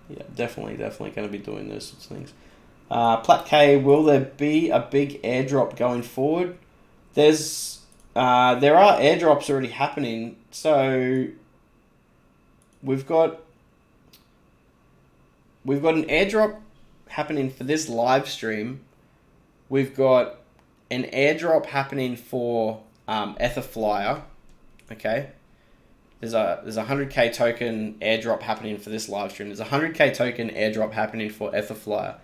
yeah, definitely going to be doing those sorts of things. Plat K, will there be a big airdrop going forward? There are airdrops already happening. So we've got an airdrop happening for this live stream. We've got an airdrop happening for Etherflyer. Okay. There's a 100k token airdrop happening for this live stream. There's a 100k token airdrop happening for Etherflyer.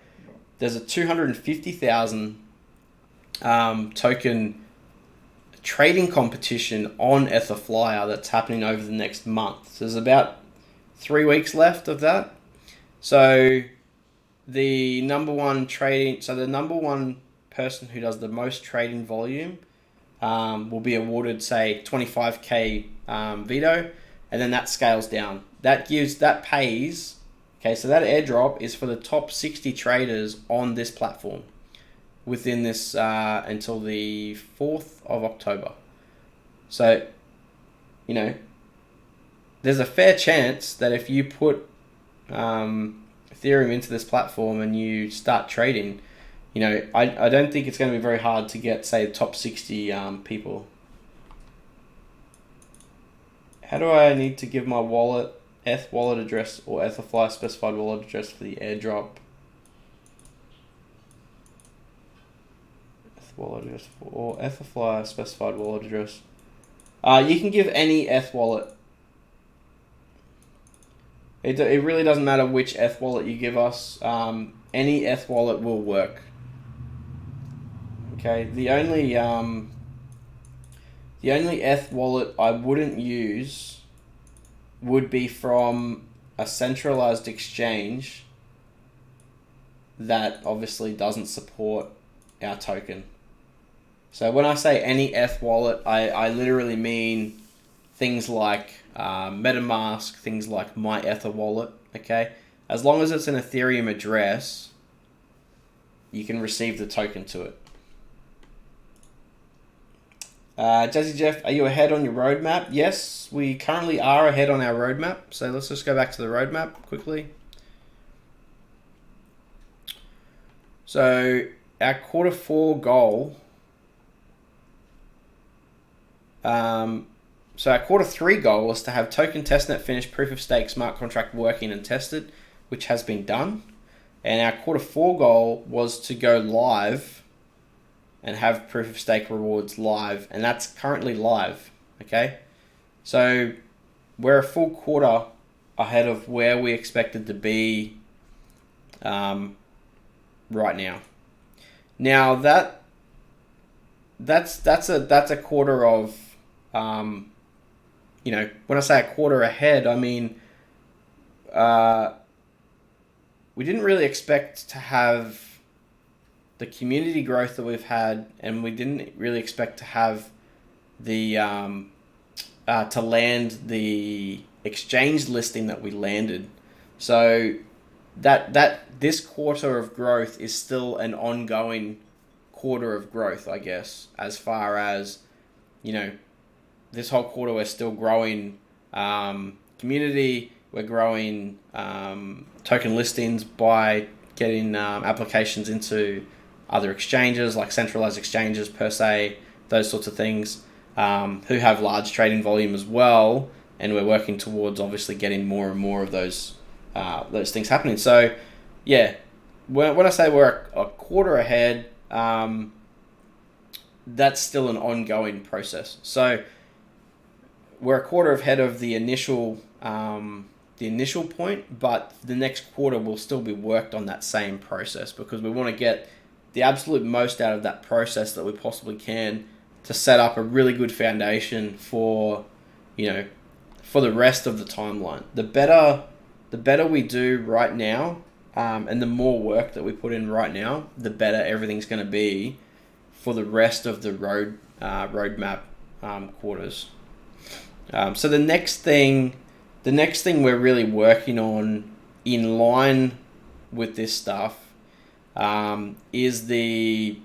There's a 250,000 token trading competition on Etherflyer that's happening over the next month. So there's about 3 weeks left of that. So the number one person who does the most trading volume will be awarded, say, 25k Vito, and then that scales down. That pays. Okay, so that airdrop is for the top 60 traders on this platform within this until the 4th of October. So, there's a fair chance that if you put Ethereum into this platform and you start trading, I don't think it's going to be very hard to get, say, the top 60 people. How do I need to give my wallet, ETH wallet address or Etherflyer specified wallet address for the airdrop? ETH wallet address or Etherflyer specified wallet address. You can give any ETH wallet. It really doesn't matter which ETH wallet you give us. Any ETH wallet will work. Okay, the only ETH wallet I wouldn't use would be from a centralized exchange that obviously doesn't support our token. So when I say any ETH wallet, I literally mean things like MetaMask, things like My Ether wallet, okay? As long as it's an Ethereum address, you can receive the token to it. Jazzy Jeff, are you ahead on your roadmap? Yes, we currently are ahead on our roadmap. So let's just go back to the roadmap quickly. So our Q4 goal. So our Q3 goal was to have token testnet finished, proof of stake smart contract working and tested, which has been done. And our Q4 goal was to go live and have proof of stake rewards live, and that's currently live, okay? So we're a full quarter ahead of where we expected to be right now. Now that's a quarter of, when I say a quarter ahead, I mean we didn't really expect to have the community growth that we've had, and we didn't really expect to have the to land the exchange listing that we landed. So that this quarter of growth is still an ongoing quarter of growth, I guess, as far as, this whole quarter we're still growing community, We're growing token listings by getting applications into other exchanges, like centralized exchanges per se, those sorts of things, who have large trading volume as well. And we're working towards obviously getting more and more of those things happening. So, yeah, when I say we're a quarter ahead, that's still an ongoing process. So we're a quarter ahead of the initial point, but the next quarter will still be worked on that same process, because we want to get the absolute most out of that process that we possibly can to set up a really good foundation for, for the rest of the timeline. The better we do right now, and the more work that we put in right now, the better everything's going to be for the rest of the roadmap quarters. So the next thing we're really working on in line with this stuff is the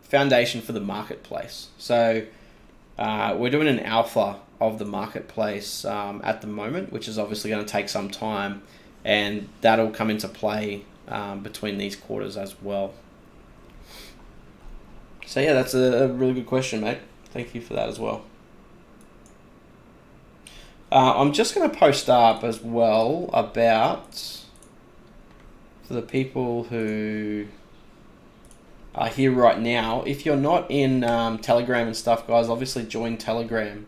foundation for the marketplace. So we're doing an alpha of the marketplace at the moment, which is obviously going to take some time, and that'll come into play between these quarters as well. So yeah, that's a really good question, mate. Thank you for that as well. I'm just going to post up as well about, for the people who are here right now, if you're not in Telegram and stuff, guys, obviously join Telegram,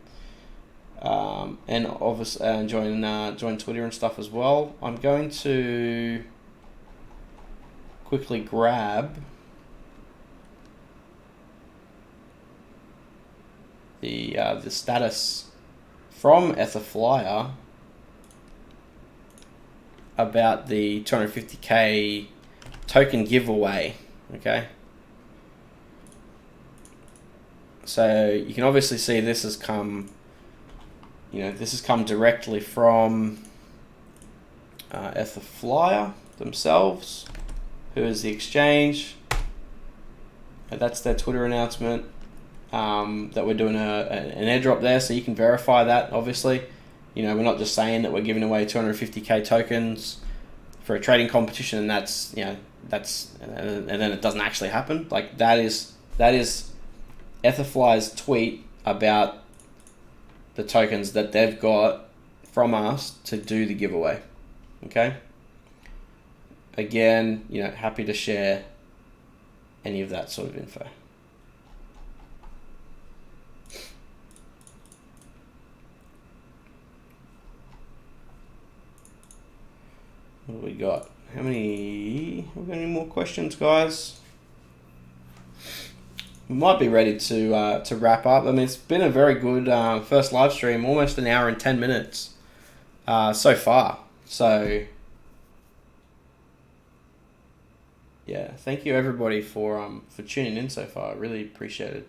and obviously join Twitter and stuff as well. I'm going to quickly grab the status from Etherflyer about the 250k token giveaway. Okay, so you can obviously see this has come directly from Etherflyer themselves, who is the exchange. That's their Twitter announcement. That we're doing an airdrop there, so you can verify that. Obviously, we're not just saying that we're giving away 250k tokens for a trading competition, and that's and then it doesn't actually happen. Like that is Etherfly's tweet about the tokens that they've got from us to do the giveaway. Okay. Again, happy to share any of that sort of info. What do we got? Have we got any more questions, guys? We might be ready to wrap up. I mean, it's been a very good first live stream, almost an hour and 10 minutes so far. So yeah, thank you everybody for tuning in so far. I really appreciate it.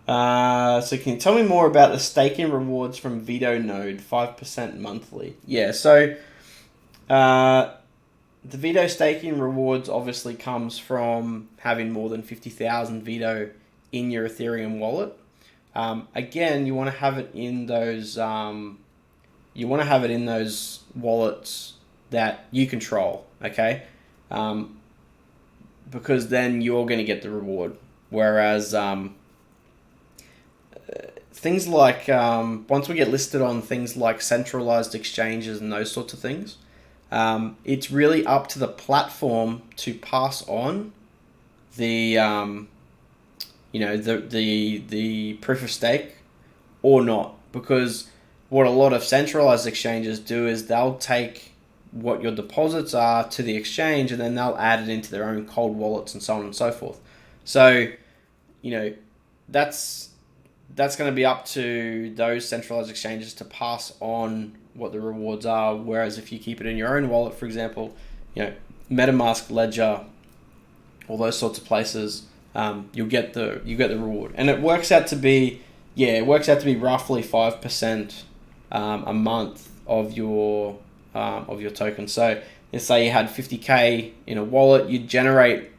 So can you tell me more about the staking rewards from Vito node, 5% monthly? Yeah, so the Vito staking rewards obviously comes from having more than 50,000 Vito in your Ethereum wallet. Again, you want to have it in those wallets that you control, okay? Because then you're going to get the reward. Whereas things like once we get listed on things like centralized exchanges and those sorts of things, it's really up to the platform to pass on the the proof of stake or not, because what a lot of centralized exchanges do is they'll take what your deposits are to the exchange and then they'll add it into their own cold wallets and so on and so forth. So, that's going to be up to those centralized exchanges to pass on what the rewards are. Whereas if you keep it in your own wallet, for example, MetaMask, Ledger, all those sorts of places, you'll get the reward, and it works out to be roughly 5% a month of your token. So let's say you had 50k in a wallet, you'd generate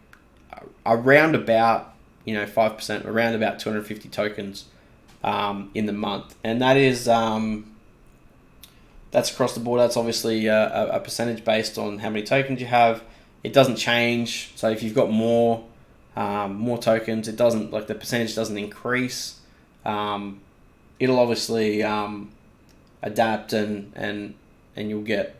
around about 5%, around about 250 tokens in the month, and that is That's across the board. That's obviously a percentage based on how many tokens you have. It doesn't change. So if you've got more tokens, it doesn't, like, the percentage doesn't increase. It'll obviously adapt and you'll get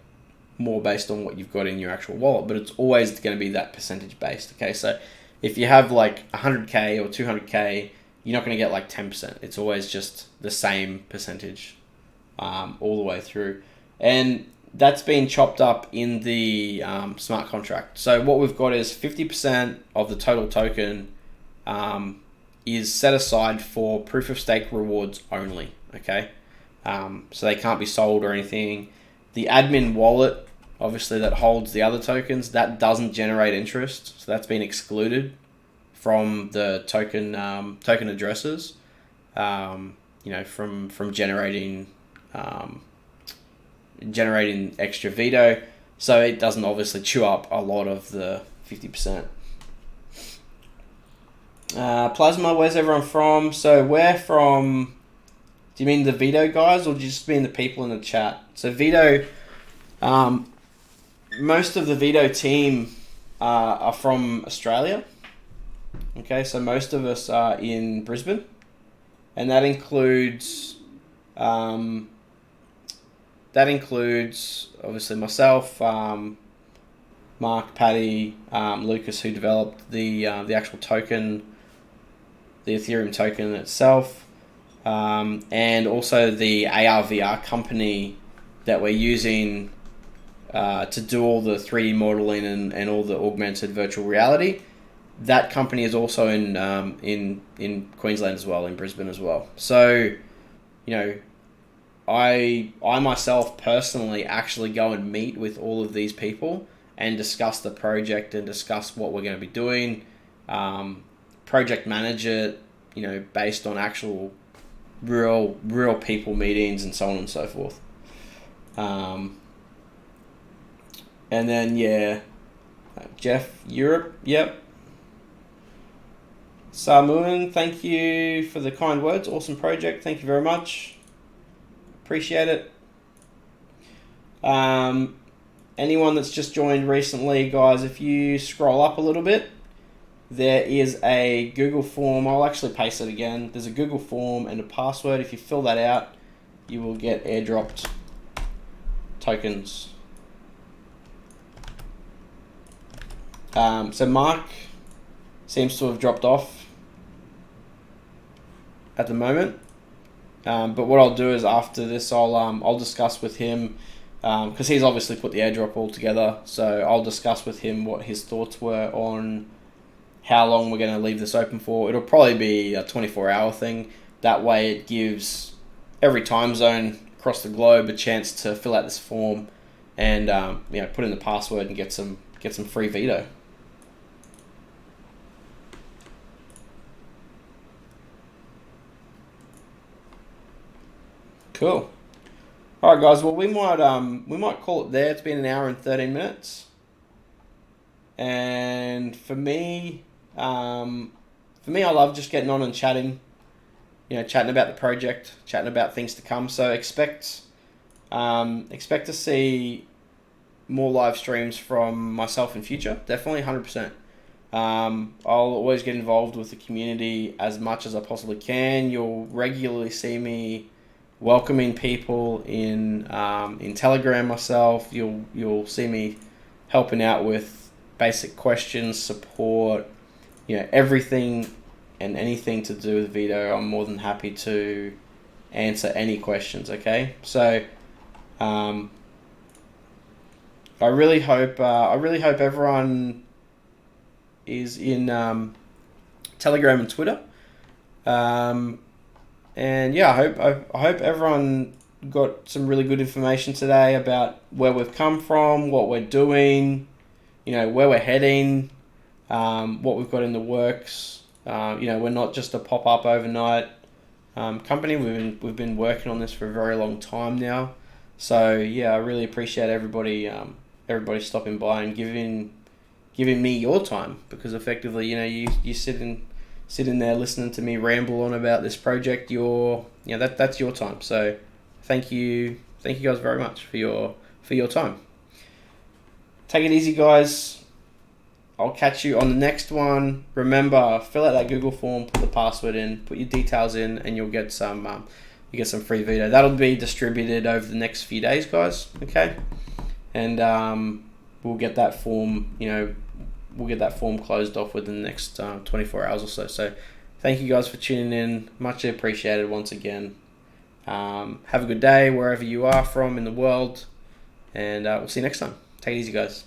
more based on what you've got in your actual wallet, but it's always going to be that percentage based. Okay, so if you have like 100k or 200k, you're not going to get like 10%. It's always just the same percentage all the way through, and that's been chopped up in the smart contract. So what we've got is 50% of the total token is set aside for proof of stake rewards only. Okay, so they can't be sold or anything. The admin wallet, obviously, that holds the other tokens, that doesn't generate interest, so that's been excluded from the token addresses. From generating extra Vito, so it doesn't obviously chew up a lot of the 50%. Plasma, where's everyone from? So we're from. Do you mean the Vito guys, or do you just mean the people in the chat? So Vito, most of the Vito team are from Australia. Okay, so most of us are in Brisbane, and that includes obviously myself, Mark, Paddy, Lucas, who developed the actual token, the Ethereum token itself. And also the AR/VR company that we're using to do all the 3D modeling and all the augmented virtual reality. That company is also in Queensland as well, in Brisbane as well. So, I myself personally actually go and meet with all of these people and discuss the project and discuss what we're going to be doing. Project manage it, based on actual real people meetings and so on and so forth. And then Jeff, Europe, yep. Samoon, thank you for the kind words. Awesome project. Thank you very much. Appreciate it. Anyone that's just joined recently, guys, if you scroll up a little bit, there is a Google form. I'll actually paste it again. There's a Google form and a password. If you fill that out, you will get airdropped tokens. So Mark seems to have dropped off at the moment. But what I'll do is after this, I'll discuss with him, because he's obviously put the airdrop all together. So I'll discuss with him what his thoughts were on how long we're going to leave this open for. It'll probably be a 24-hour thing. That way it gives every time zone across the globe a chance to fill out this form and put in the password and get some free Vito. Cool. All right, guys. Well, we might call it there. It's been an hour and 13 minutes. And for me, I love just getting on and chatting. Chatting about the project, chatting about things to come. So expect to see more live streams from myself in future. Definitely, 100%. I'll always get involved with the community as much as I possibly can. You'll regularly see me welcoming people in Telegram myself. You'll see me helping out with basic questions, support, everything and anything to do with Vito. I'm more than happy to answer any questions. Okay, so I really hope everyone is in Telegram and Twitter. And I hope everyone got some really good information today about where we've come from, what we're doing, where we're heading, what we've got in the works. We're not just a pop-up overnight company. We've been working on this for a very long time now. So I really appreciate everybody stopping by and giving me your time, because effectively, you sit in there listening to me ramble on about this project. That's your time. So thank you thank you guys very much for your time. Take it easy, guys. I'll catch you on the next one. Remember, fill out that Google form, put the password in, put your details in, and you'll get some free Vito. That'll be distributed over the next few days, guys. Okay, and we'll get that form. We'll get that form closed off within the next 24 hours or so. So, thank you guys for tuning in. Much appreciated once again. Have a good day wherever you are from in the world, and we'll see you next time. Take it easy, guys.